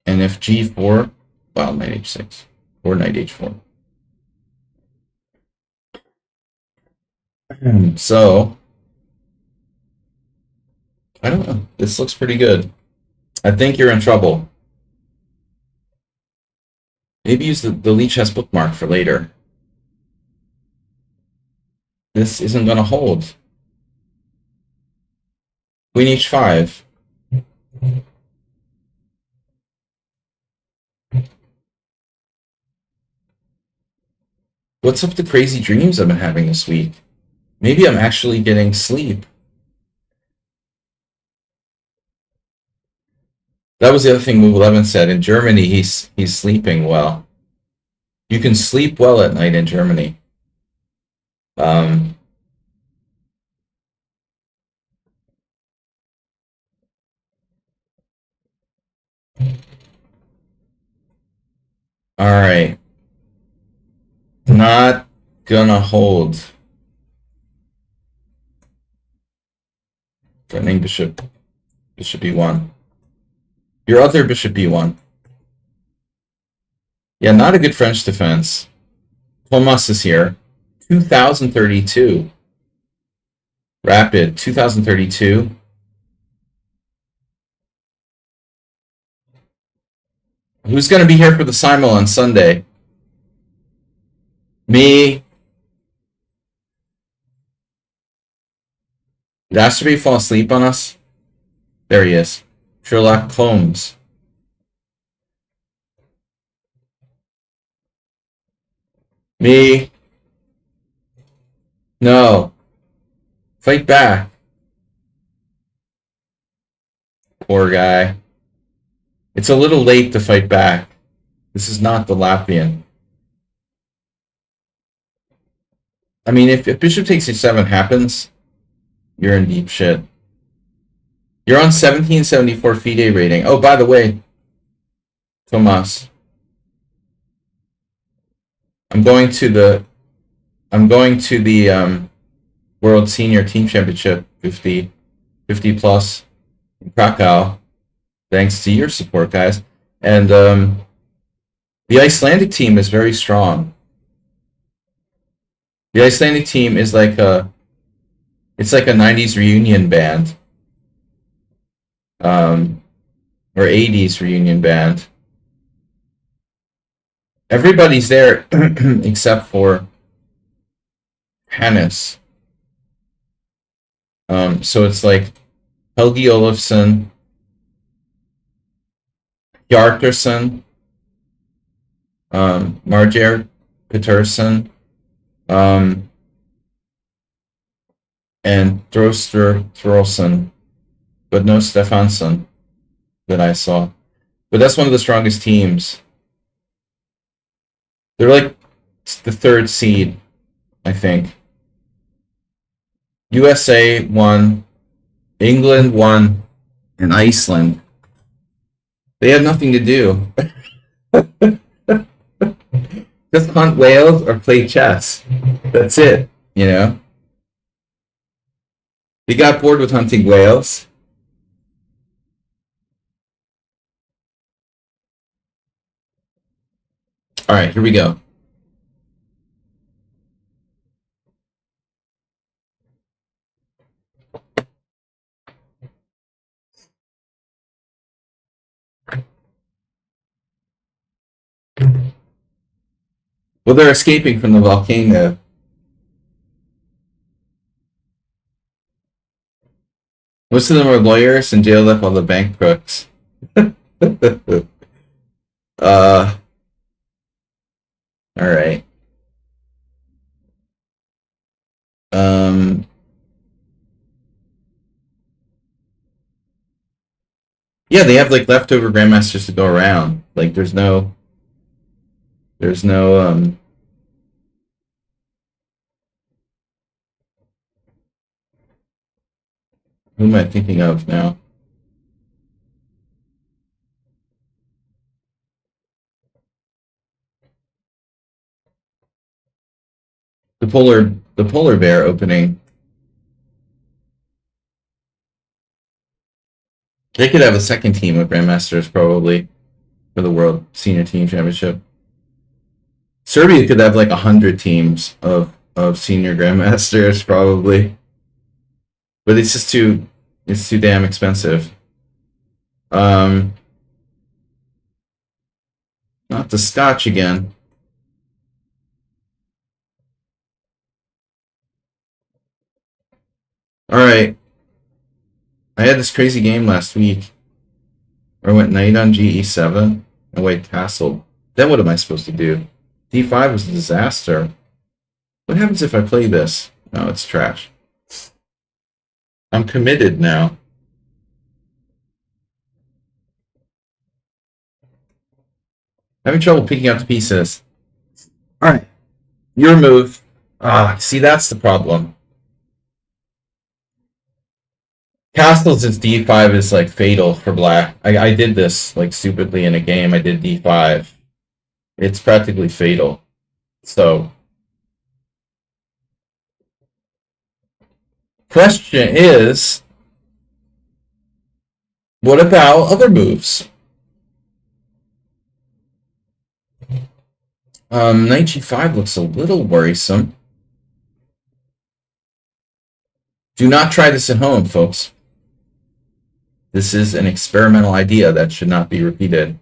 And if g4, well, knight h6 or knight h4. So, I don't know. This looks pretty good. I think you're in trouble. Maybe use the lichess bookmark for later. This isn't going to hold. Queen h5. What's up with the crazy dreams I've been having this week? Maybe I'm actually getting sleep. That was the other thing Move 11 said. In Germany, he's sleeping well. You can sleep well at night in Germany. Alright. Not gonna hold. Threatening bishop. Bishop e1. Your other bishop e1. Yeah, not a good French defense. Thomas is here. 2032. Rapid. 2032. Who's going to be here for the simul on Sunday? Me. Did Asterby fall asleep on us? There he is. Sherlock Holmes. Me. No. Fight back. Poor guy. It's a little late to fight back. This is not the Latvian. I mean, if bishop takes e7 happens, you're in deep shit. You're on 1774 FIDE rating. Oh, by the way, Tomas, I'm going to the World Senior Team Championship 50 plus in Krakow, thanks to your support, guys. And the Icelandic team is very strong. The Icelandic team is like it's like a 90s reunion band. Or 80s reunion band. Everybody's there except for Hannes. So it's like Helgi Olafsson, Hjartarson, Marger Peterson, and Throster Throlson, but no Stefansson that I saw. But that's one of the strongest teams. They're like the third seed, I think. USA won, England won, and Iceland. They had nothing to do. Just hunt whales or play chess. That's it, you know? They got bored with hunting whales. All right, here we go. Well, they're escaping from the volcano. Most of them are lawyers and jailed up all the bank crooks. All right. Yeah, they have like leftover grandmasters to go around. Like there's no who am I thinking of now? The polar bear opening. They could have a second team of grandmasters probably for the World Senior Team Championship. Serbia could have like 100 teams of senior grandmasters probably, but it's just too damn expensive. Not the Scotch again. All right. I had this crazy game last week where I went knight on ge7 and white castled. Then what am I supposed to do? d5 was a disaster. What happens if I play this? No, it's trash. I'm committed now. Having trouble picking up the pieces. Alright. Your move. See, that's the problem. Castles as d5 is like fatal for black. I did this like stupidly in a game. I did d5. It's practically fatal. So, question is, what about other moves? Knight g5 looks a little worrisome. Do not try this at home, folks. This is an experimental idea that should not be repeated.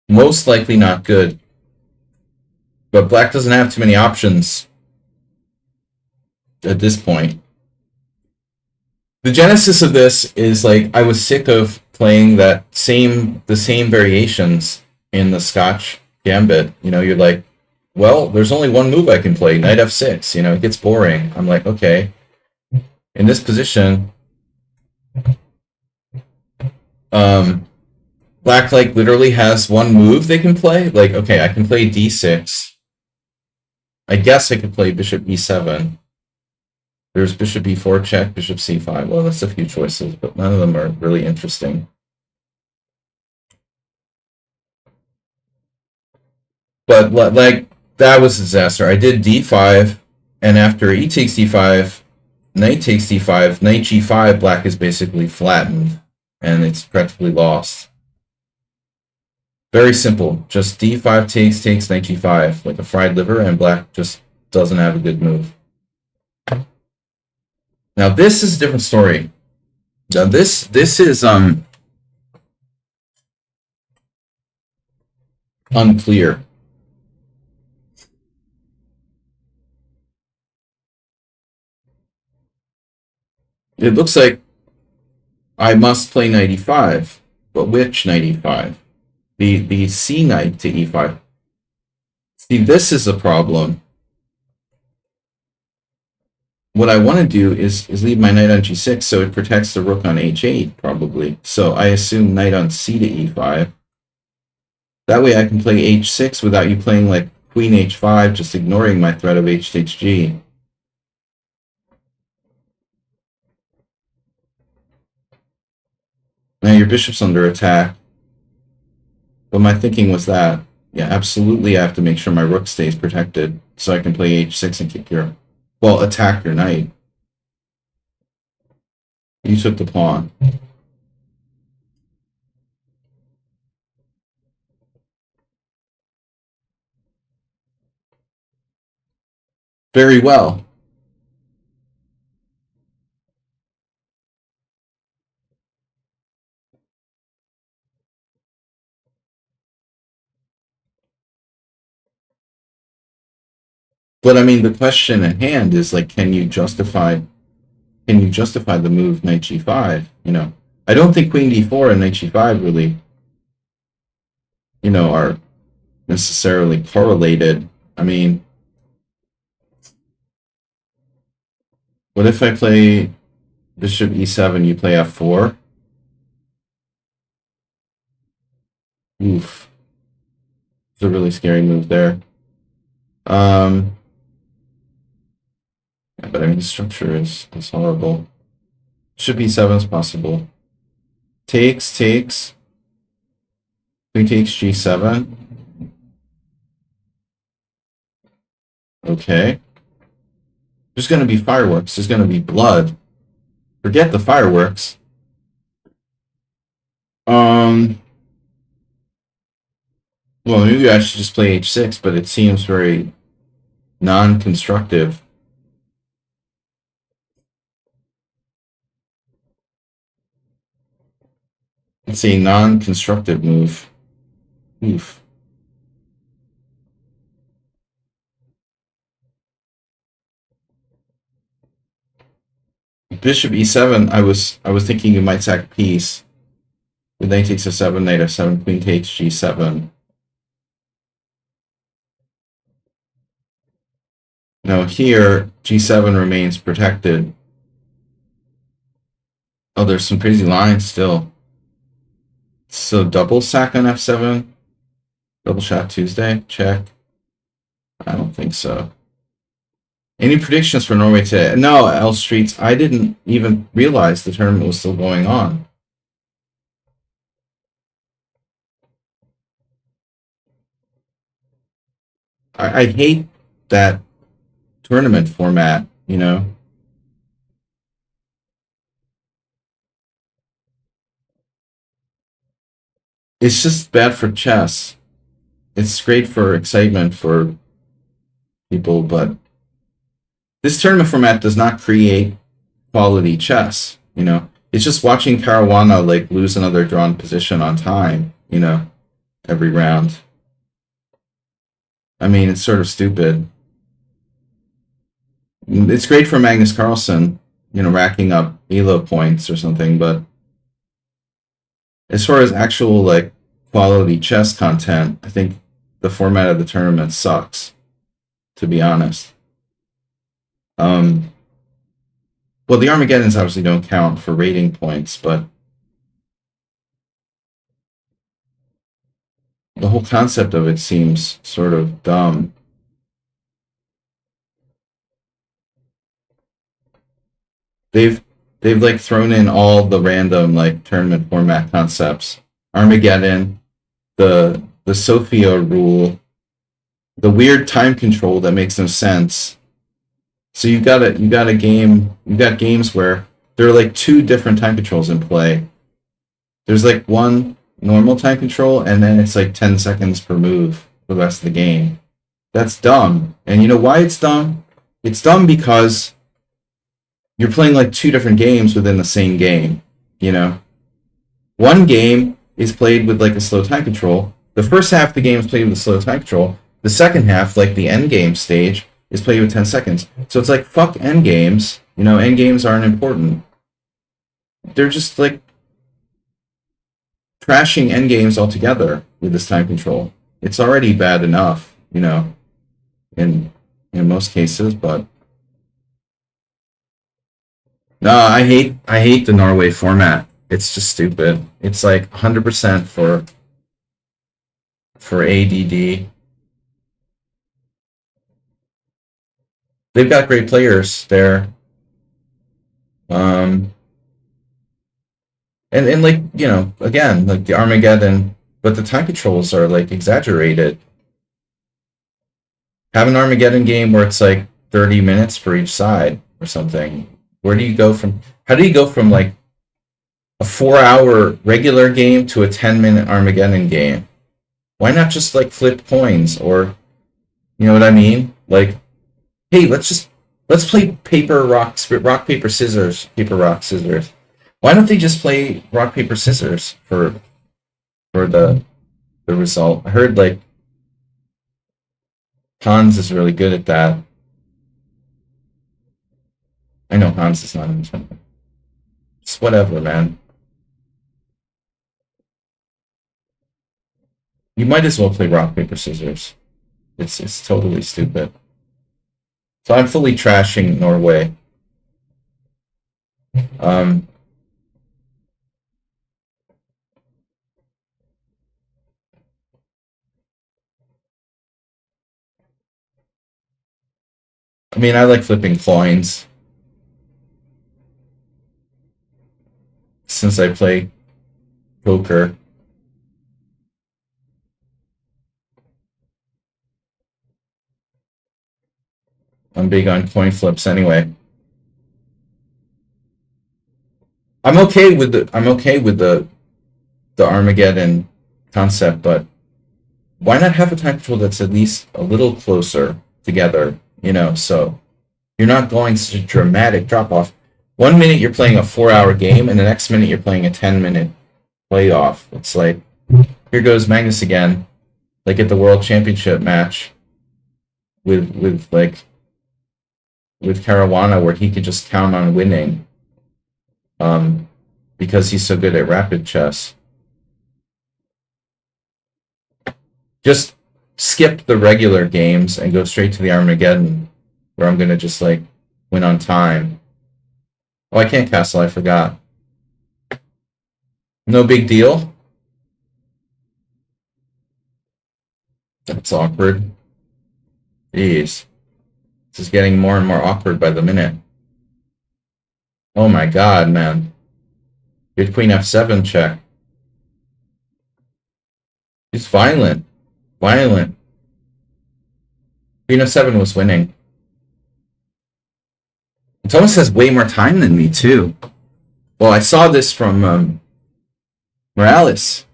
Most likely not good. But black doesn't have too many options at this point. The genesis of this is like I was sick of playing the same variations in the Scotch Gambit. You know, you're like, well, there's only one move I can play, Knight f6. You know, it gets boring. I'm like, okay, in this position, black like literally has one move they can play. Like, okay, I can play d6. I guess I could play bishop e7. There's bishop e4 check, bishop c5. Well, that's a few choices, but none of them are really interesting. But like that was a disaster. I did d5, and after e takes d5, knight takes d5, knight g5, black is basically flattened, and it's practically lost. Very simple. Just d5 takes knight g5, like a fried liver, and black just doesn't have a good move. Now this is a different story. Now this is unclear. It looks like I must play knight e5, but which knight e5? The c knight to e5. See, this is a problem. What I want to do is leave my knight on g6 so it protects the rook on h8, probably. So I assume knight on c to e5. That way I can play h6 without you playing like queen h5, just ignoring my threat of h takes g. Now your bishop's under attack. But my thinking was that, yeah, absolutely I have to make sure my rook stays protected so I can play h6 and kick your, well, attack your knight. You took the pawn. Very well. But I mean, the question at hand is like, can you justify the move knight g5? You know, I don't think queen d4 and knight g5 really, you know, are necessarily correlated. I mean, what if I play bishop e7, you play f4? Oof. It's a really scary move there. But I mean, the structure is horrible. Bishop e7 is possible. Takes. Queen takes g7. Okay. There's going to be fireworks. There's going to be blood. Forget the fireworks. Well, maybe I should just play h6, but it seems very non-constructive. It's a non-constructive move. Oof. Bishop e7, I was thinking you might sack a piece. Knight takes f7, knight f7, queen takes g7. Now here, g7 remains protected. Oh, there's some crazy lines still. So double sack on f7? Double shot Tuesday? Check. I don't think so. Any predictions for Norway today? No, L Streets. I didn't even realize the tournament was still going on. I hate that tournament format, you know? It's just bad for chess. It's great for excitement for people, but this tournament format does not create quality chess, you know? It's just watching Caruana like lose another drawn position on time, you know, every round. I mean, it's sort of stupid. It's great for Magnus Carlsen, you know, racking up ELO points or something, but as far as actual like quality chess content, I think the format of the tournament sucks, to be honest. Well, the Armageddons obviously don't count for rating points, but the whole concept of it seems sort of dumb. They've like thrown in all the random like tournament format concepts. Armageddon, the Sophia rule, the weird time control that makes no sense. So you got games where there are like two different time controls in play. There's like one normal time control, and then it's like 10 seconds per move for the rest of the game. That's dumb. And you know why it's dumb? It's dumb because you're playing like two different games within the same game, you know? One game is played with like a slow time control. The first half of the game is played with a slow time control. The second half, like the end game stage, is played with 10 seconds. So it's like, fuck end games. You know, end games aren't important. They're just like trashing end games altogether with this time control. It's already bad enough, you know, in most cases, but no, I hate the Norway format. It's just stupid. It's like 100% for ADD. They've got great players there. And like, you know, again, like the Armageddon, but the time controls are like exaggerated. Have an Armageddon game where it's like 30 minutes for each side or something. Where do you go from, how do you go from like a 4-hour regular game to a 10-minute Armageddon game? Why not just like flip coins, or, you know what I mean? Like, hey, let's play rock paper scissors, paper rock scissors. Why don't they just play rock paper scissors for the result? I heard like Hans is really good at that. I know Hans is not in this one. Just whatever, man. You might as well play rock paper scissors. It's totally stupid. So I'm fully trashing Norway. I mean, I like flipping coins since I play poker. I'm big on coin flips anyway. I'm okay with the Armageddon concept, but why not have a time control that's at least a little closer together, you know, so you're not going such a dramatic drop off. 1 minute you're playing a 4-hour game, and the next minute you're playing a 10-minute playoff. It's like, here goes Magnus again, like at the World Championship match with Caruana, where he could just count on winning, because he's so good at rapid chess. Just skip the regular games and go straight to the Armageddon, where I'm gonna just like win on time. Oh, I can't castle, I forgot. No big deal. That's awkward. Jeez. This is getting more and more awkward by the minute. Oh my god, man. Good queen f7 check. He's violent. Violent. Queen f7 was winning. Thomas has way more time than me, too. Well, I saw this from Morales.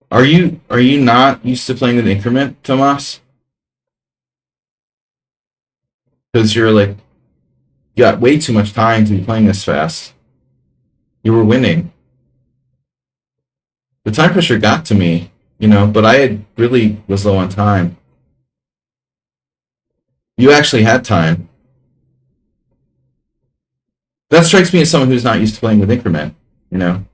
Are you not used to playing with increment, Tomas? Because you're like, you got way too much time to be playing this fast. You were winning. The time pressure got to me, you know, but I really was low on time. You actually had time. That strikes me as someone who's not used to playing with increment, you know.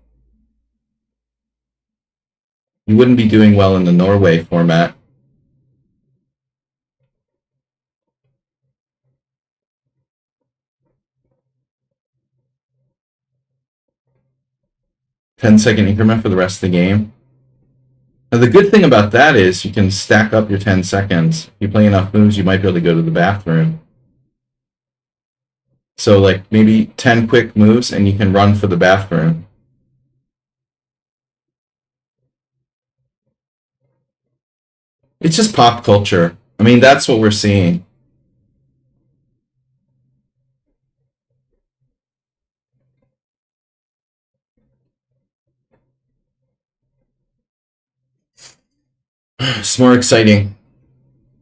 You wouldn't be doing well in the Norway format. Ten-second increment for the rest of the game. Now, the good thing about that is you can stack up your 10 seconds. If you play enough moves, you might be able to go to the bathroom. So, like, maybe 10 quick moves, and you can run for the bathroom. It's just pop culture. I mean, that's what we're seeing. It's more exciting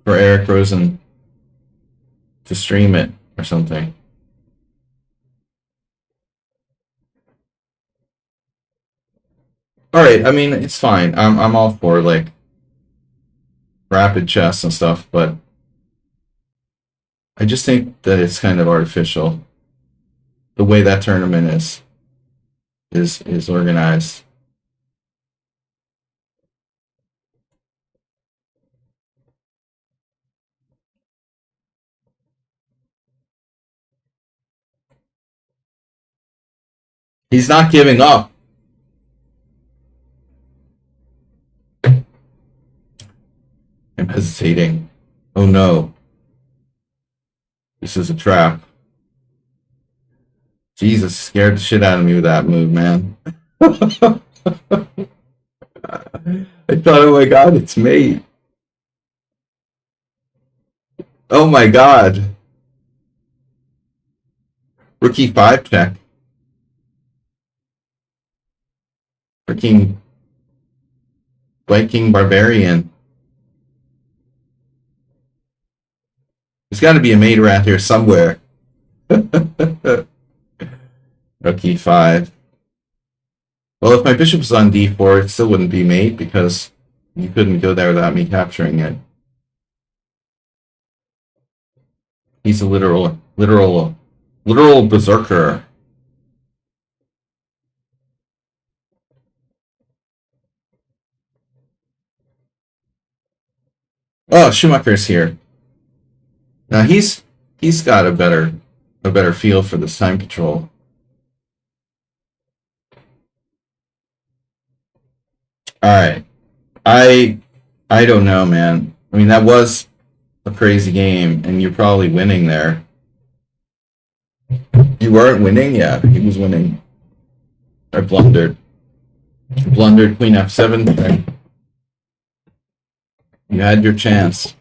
for Eric Rosen to stream it or something. All right, I mean, it's fine. I'm all for like rapid chess and stuff, but I just think that it's kind of artificial the way that tournament is organized. He's not giving up. I'm hesitating. Oh no. This is a trap. Jesus, scared the shit out of me with that move, man. I thought, oh my god, it's mate. Oh my god. Rookie 5 check. Freaking Viking Barbarian. There's got to be a mate around here somewhere. Rookie 5. Well, if my bishop was on d4, it still wouldn't be mate because you couldn't go there without me capturing it. He's a literal berserker. Oh, Schumacher's here. Now he's got a better feel for this time control. All right, I don't know, man. I mean, that was a crazy game, and you're probably winning there. You weren't winning? Yeah, he was winning. I blundered. Blundered queen f7. You had your chance.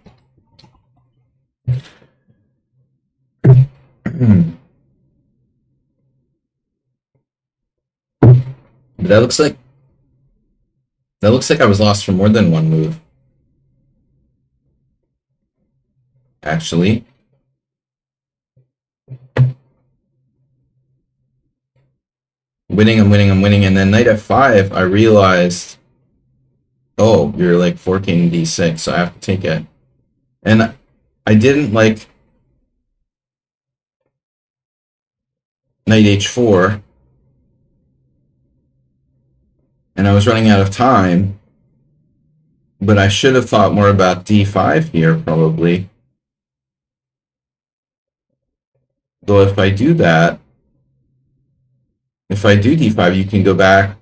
But that looks like I was lost for more than one move. Actually. I'm winning, and then knight f5, I realized, oh, you're like forking d6, so I have to take it. And I didn't like knight h4, and I was running out of time, But I should have thought more about d5 here, probably. Though if I do that, if I do d5, you can go back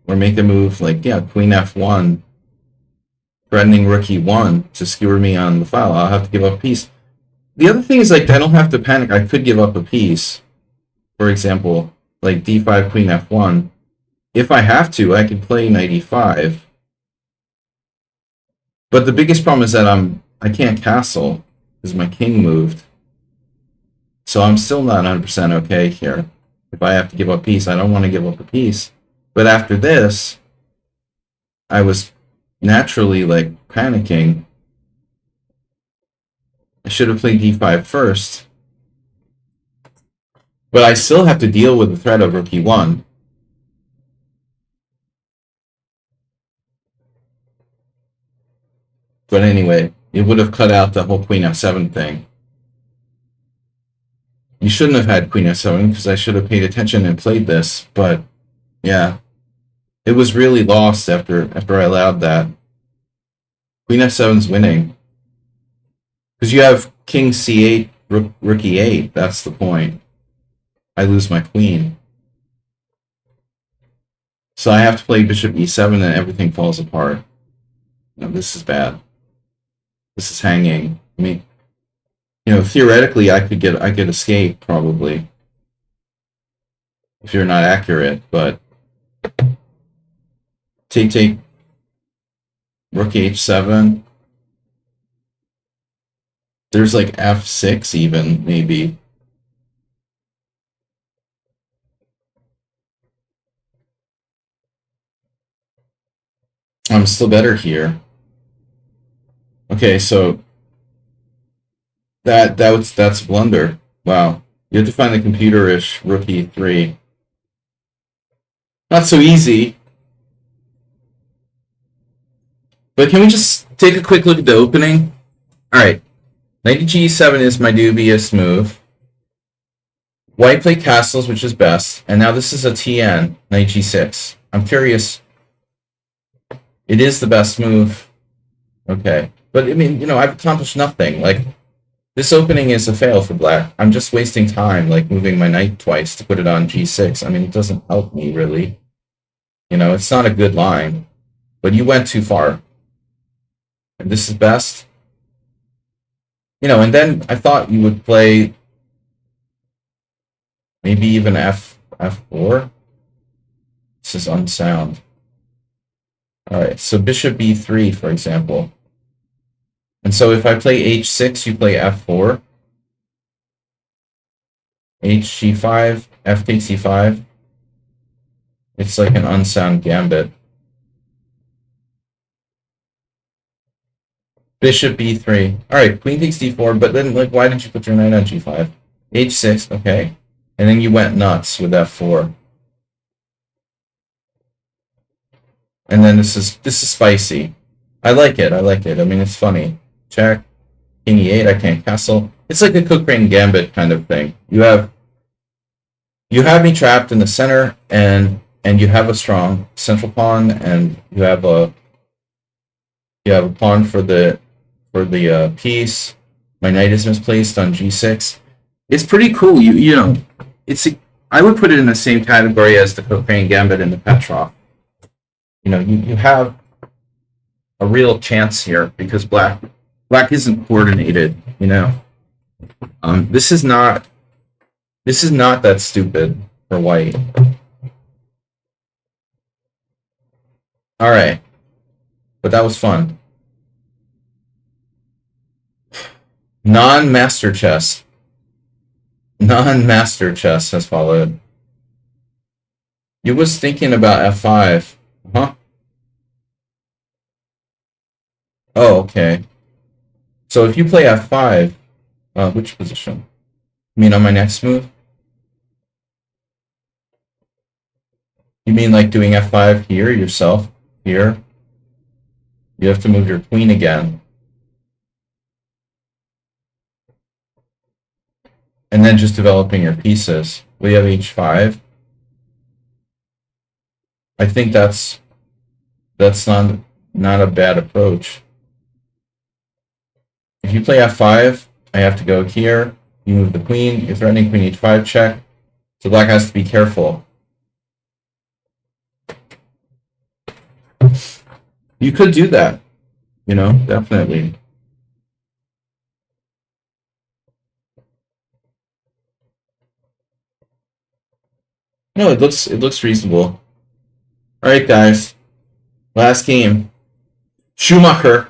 or make a move like, yeah, queen f1, threatening rook e1 to skewer me on the file. I'll have to give up a piece. The other thing is, like, I don't have to panic. I could give up a piece. For example, like d5, queen f1. If I have to, I can play knight e5. But the biggest problem is that I can't castle because my king moved. So I'm still not 100% okay here. If I have to give up a piece, I don't want to give up a piece. But after this, I was naturally, like, panicking. I should have played d5 first. But I still have to deal with the threat of rook e1. But anyway, it would have cut out the whole queen f7 thing. You shouldn't have had queen f7 because I should have paid attention and played this. But yeah, it was really lost after I allowed that. Queen f7's winning. Because you have king c8, rook e8. That's the point. I lose my queen. So I have to play bishop e7 and everything falls apart. No, this is bad. This is hanging. I mean, you know, theoretically I could escape probably. If you're not accurate, but take rook h7. There's like f6 even, maybe. I'm still better here. Okay, so that's a blunder. Wow. You have to find the computer-ish rook e3. Not so easy. But can we just take a quick look at the opening? Alright. Knight g7 is my dubious move. White played castles, which is best. And now this is a TN, knight g6. I'm curious. It is the best move. Okay. But, I mean, you know, I've accomplished nothing. Like, this opening is a fail for black. I'm just wasting time, like, moving my knight twice to put it on g6. I mean, it doesn't help me, really. You know, it's not a good line. But you went too far. And this is best. You know, and then I thought you would play maybe even f4. This is unsound. Alright, so bishop b3, for example. And so if I play h6, you play f4. hg5, f takes e5. It's like an unsound gambit. Bishop b3. Alright, queen takes d4, but then, like, why didn't you put your knight on g5? h6, okay. And then you went nuts with f4. And then this is spicy. I like it. I mean, it's funny. Check. King e8, I can't castle. It's like a Kraken gambit kind of thing. You have me trapped in the center, and you have a strong central pawn, and you have a pawn for the piece. My knight is misplaced on g6. It's pretty cool. You know, I would put it in the same category as the Kraken gambit and the Petrov. You know, you have a real chance here because black isn't coordinated. You know, this is not that stupid for white. All right, but that was fun. Non-master chess has followed. You was thinking about f5, huh? Oh, okay. So if you play f5, which position? You mean on my next move? You mean like doing f5 here yourself? Here? You have to move your queen again. And then just developing your pieces. We have h5. I think that's not not a bad approach. If you play f5, I have to go here. You move the queen. You're threatening queen h5 check. So black has to be careful. You could do that, you know, definitely. No, it looks reasonable. All right, guys. Last game. Schumacher.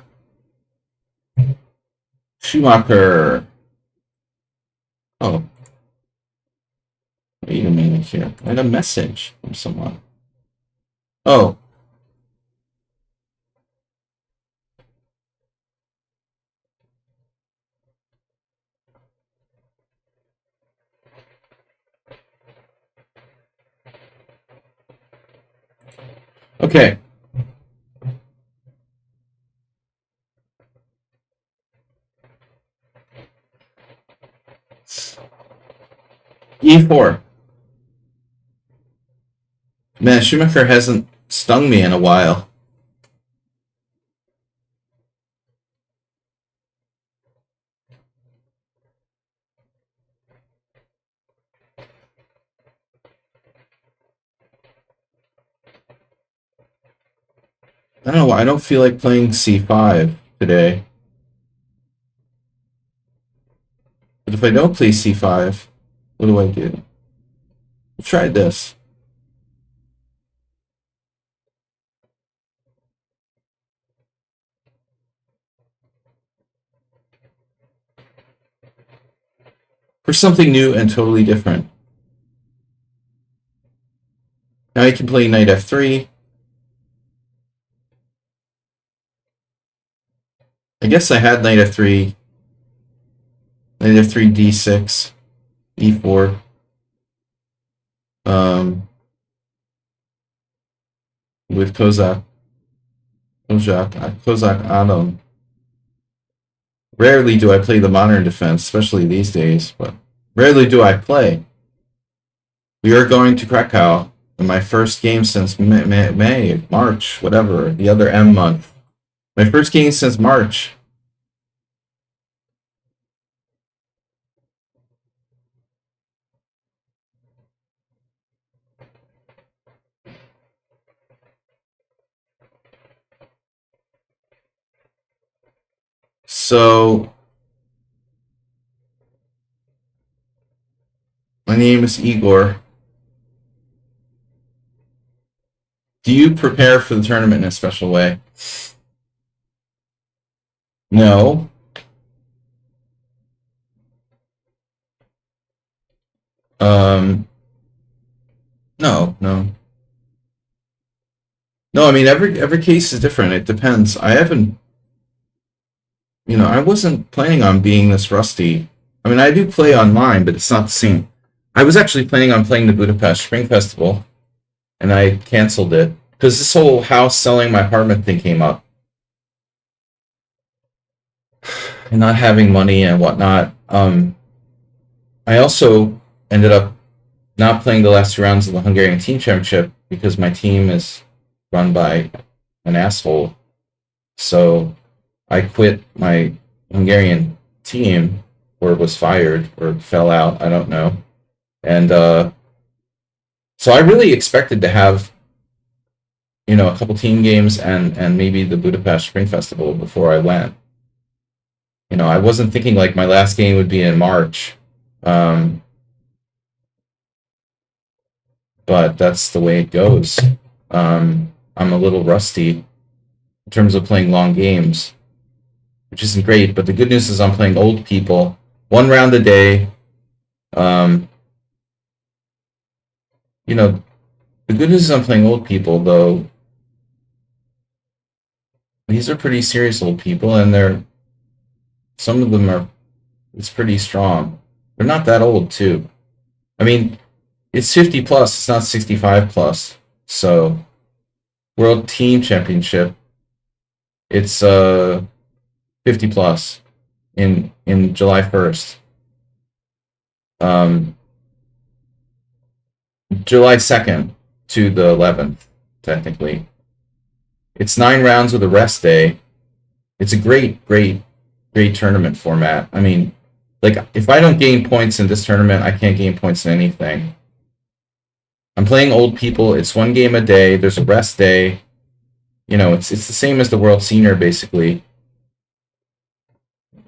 Oh. Wait a minute here. I had a message from someone. Oh. Okay. E4. Man, Schumacher hasn't stung me in a while. I don't know. I don't feel like playing c5 today. But if I don't play c5, what do I do? I'll try this. For something new and totally different. Now I can play knight f3. I guess I had knight f3. Knight f3, d6, e4. With Kozak Adam. Rarely do I play the modern defense, especially these days, but rarely do I play. We are going to Krakow in my first game since May, March, whatever, the other M month. My first game since March. So, my name is Igor. Do you prepare for the tournament in a special way? No. No. No, I mean every case is different. It depends. I haven't, I wasn't planning on being this rusty. I mean, I do play online, but it's not the same. I was actually planning on playing the Budapest Spring Festival, and I canceled it because this whole house selling my apartment thing came up, and not having money and whatnot. I also ended up not playing the last two rounds of the Hungarian Team Championship because my team is run by an asshole. So I quit my Hungarian team, or was fired, or fell out. I don't know. And so I really expected to have, a couple team games and maybe the Budapest Spring Festival before I went. I wasn't thinking like my last game would be in March. But that's the way it goes. I'm a little rusty in terms of playing long games, which isn't great. But the good news is I'm playing old people, 1 round a day. The good news is I'm playing old people, though. These are pretty serious old people, and some of them it's pretty strong. They're not that old, too. I mean, it's 50 plus, it's not 65 plus. So, World Team Championship, it's 50 plus in July 1st. July 2nd to the 11th, technically. It's 9 rounds with a rest day. It's a great tournament format. I mean, like, if I don't gain points in this tournament, I can't gain points in anything. I'm playing old people. It's 1 game a day. There's a rest day. You know, it's the same as the World Senior, basically.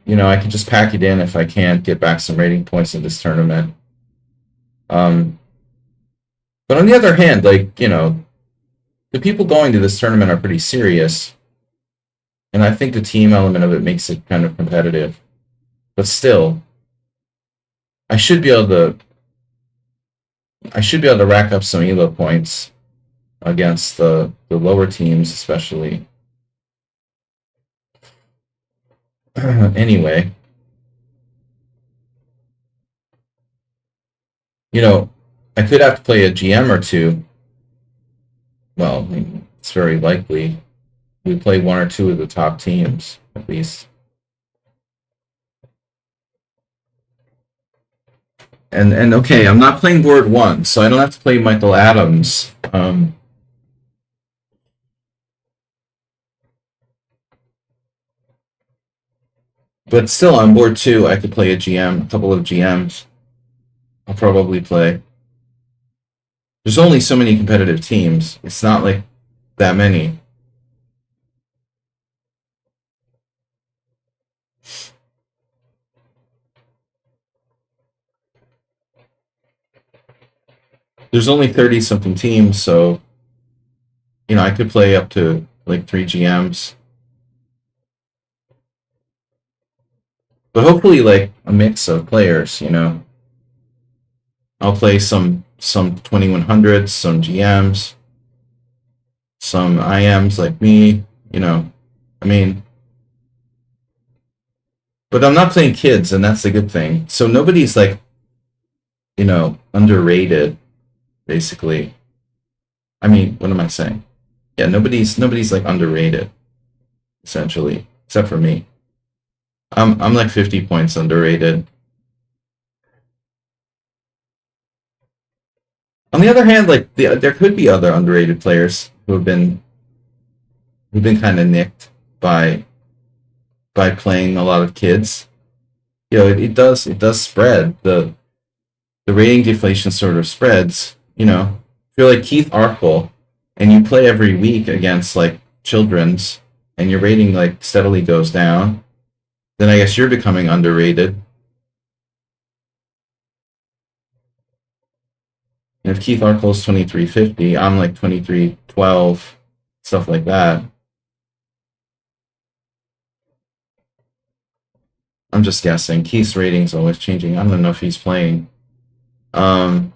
You know, I can just pack it in if I can't get back some rating points in this tournament. But on the other hand, like, you know, the people going to this tournament are pretty serious. And I think the team element of it makes it kind of competitive. But still, I should be able to rack up some elo points against the lower teams, especially. Anyway, you know, I could have to play a GM or two. Well, I mean, it's very likely we play 1 or 2 of the top teams, at least. And okay, I'm not playing board 1, so I don't have to play Michael Adams. But still, on board 2, I could play a GM, a couple of GMs. I'll probably play. There's only so many competitive teams. It's not like that many. There's only 30-something teams, so, you know, I could play up to, like, 3 GMs. But hopefully, like, a mix of players, you know. I'll play some 2100s, some GMs, some IMs like me, you know. I mean, but I'm not playing kids, and that's the good thing. So nobody's, like, you know, underrated, basically. I mean, what am I saying? Yeah, nobody's like underrated, essentially, except for me. I'm like 50 points underrated. On the other hand, like, there could be other underrated players who've been kind of nicked by playing a lot of kids. You know, it does spread. The rating deflation sort of spreads. You know, if you're like Keith Arkle and you play every week against like children's and your rating like steadily goes down, then I guess you're becoming underrated. And if Keith Arkle's 2350, I'm like 2312, stuff like that. I'm just guessing. Keith's rating's always changing. I don't know if he's playing. Oh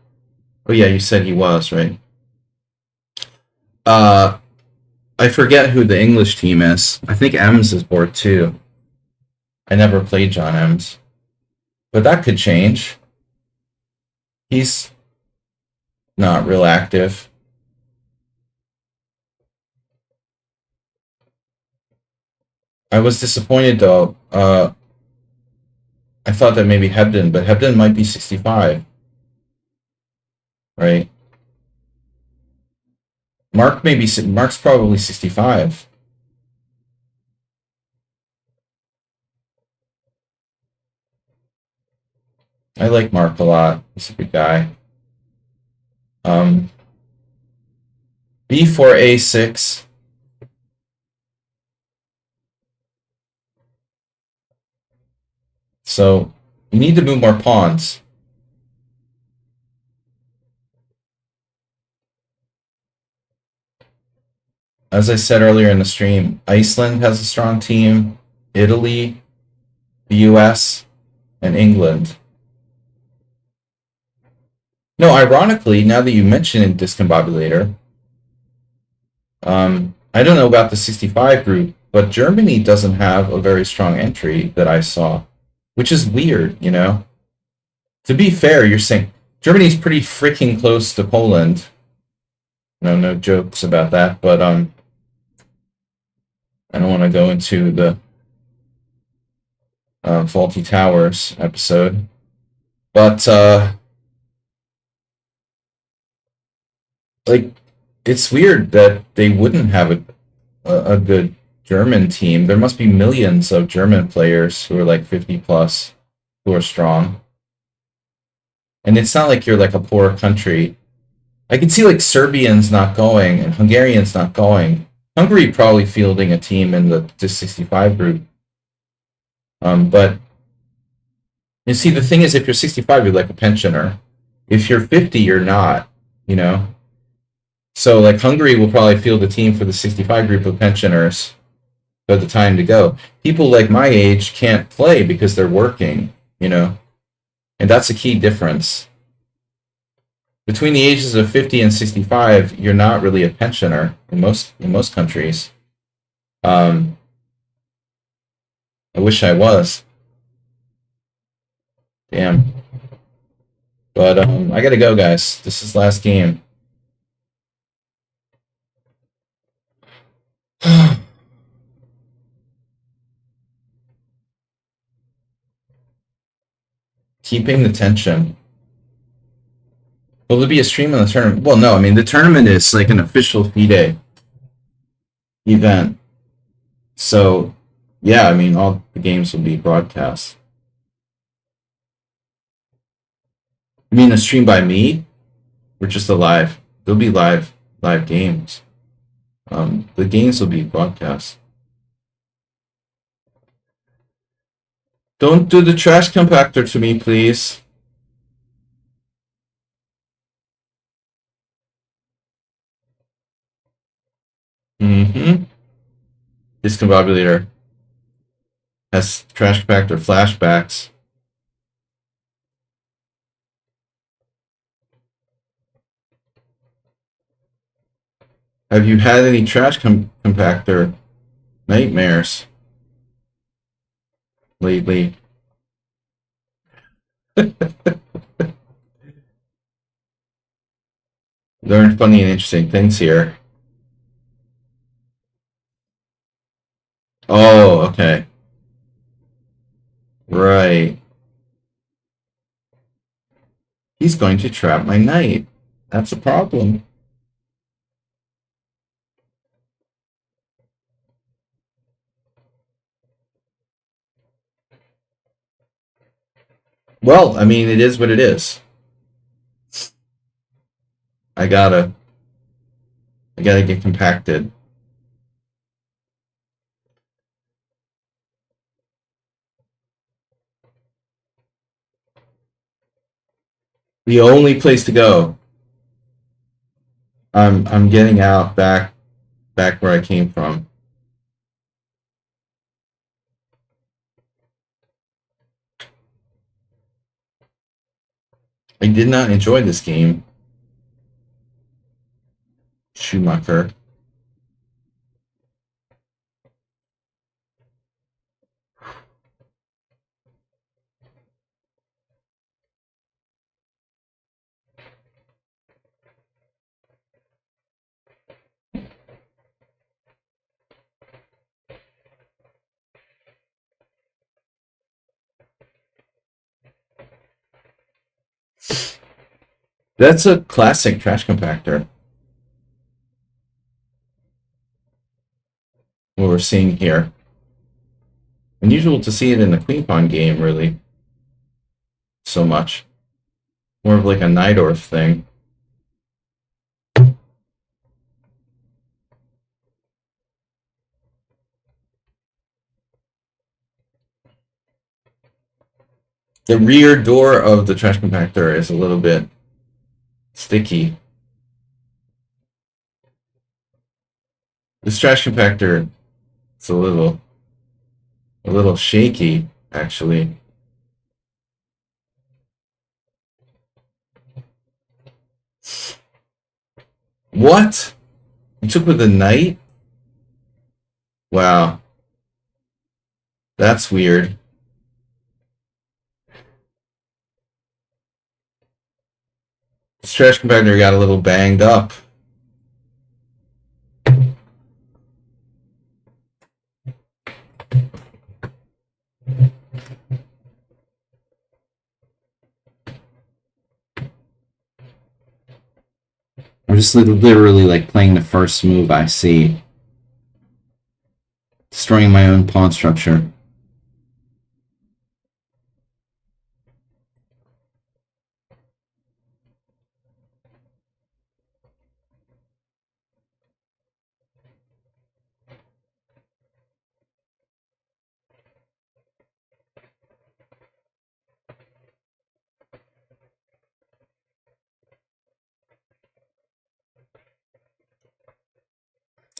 yeah, you said he was, right? I forget who the English team is. I think Ems is board 2. I never played John Ems. But that could change. He's not real active. I was disappointed though. I thought that maybe Hebden, but Hebden might be 65. Right? Mark's probably 65. I like Mark a lot. He's a good guy. B4A6. So you need to move more pawns. As I said earlier in the stream, Iceland has a strong team, Italy, the US, and England. No, ironically, now that you mention Discombobulator, I don't know about the 65 group, but Germany doesn't have a very strong entry that I saw, which is weird, you know? To be fair, you're saying Germany's pretty freaking close to Poland. No jokes about that, but I don't want to go into the Faulty Towers episode. But, like, it's weird that they wouldn't have a good German team. There must be millions of German players who are like 50 plus, who are strong. And it's not like you're like a poor country. I can see like Serbians not going and Hungarians not going. Hungary probably fielding a team in the 65 group. But you see, the thing is, if you're 65, you're like a pensioner. If you're 50, you're not, you know? So, like, Hungary will probably field a team for the 65 group of pensioners by the time to go. People like my age can't play because they're working, you know? And that's a key difference. Between the ages of 50 and 65, you're not really a pensioner in most countries. I wish I was. Damn. But I gotta go, guys. This is last game. Keeping the tension. Will there be a stream on the tournament? Well, no. I mean, the tournament is like an official FIDE event. So, yeah, I mean, all the games will be broadcast. You mean a stream by me? Or just a live? There'll be live games. The games will be broadcast. Don't do the trash compactor to me, please. Mm-hmm. Discombobulator has trash compactor flashbacks. Have you had any trash compactor nightmares lately? Learned funny and interesting things here. Oh, okay. Right. He's going to trap my knight. That's a problem. Well, I mean, it is what it is. I gotta get compacted. The only place to go. I'm getting out back where I came from. I did not enjoy this game. Schumacher. That's a classic trash compactor. What we're seeing here. Unusual to see it in the Queen Pawn game, really. So much. More of like a Nidorf thing. The rear door of the trash compactor is a little bit sticky. This trash compactor is a little shaky, actually. What? You took with the knight? Wow. That's weird. This trash compactor got a little banged up. I'm just literally like playing the first move I see.
Destroying my own pawn structure.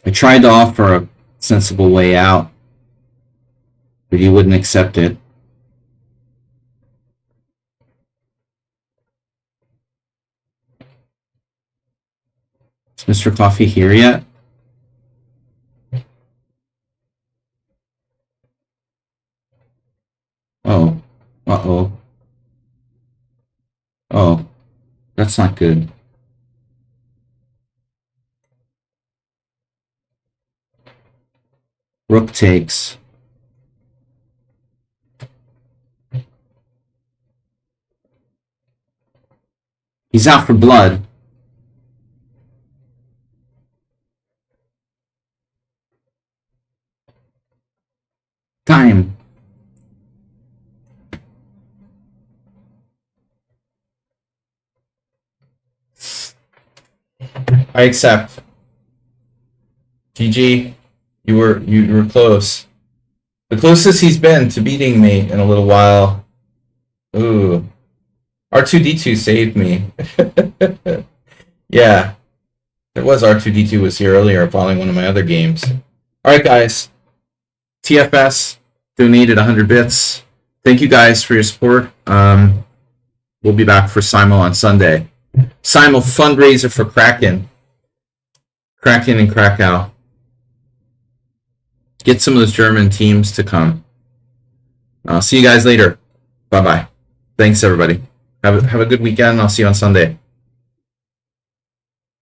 I tried to offer a sensible way out, but he wouldn't accept it. Is Mr. Coffee here yet? Oh. Uh-oh. Oh. That's not good. Rook takes. He's out for blood. Time.
I accept. GG. You were close. The closest he's been to beating me in a little while. Ooh. R2D2 saved me. Yeah. There was R2D2 was here earlier following one of my other games. Alright guys. TFS donated 100 bits. Thank you guys for your support. We'll be back for Simo on Sunday. Simo fundraiser for Kraken. Kraken in Krakow. Get some of those German teams to come. I'll see you guys later. Bye-bye. Thanks, everybody. Have a good weekend. I'll see you on Sunday.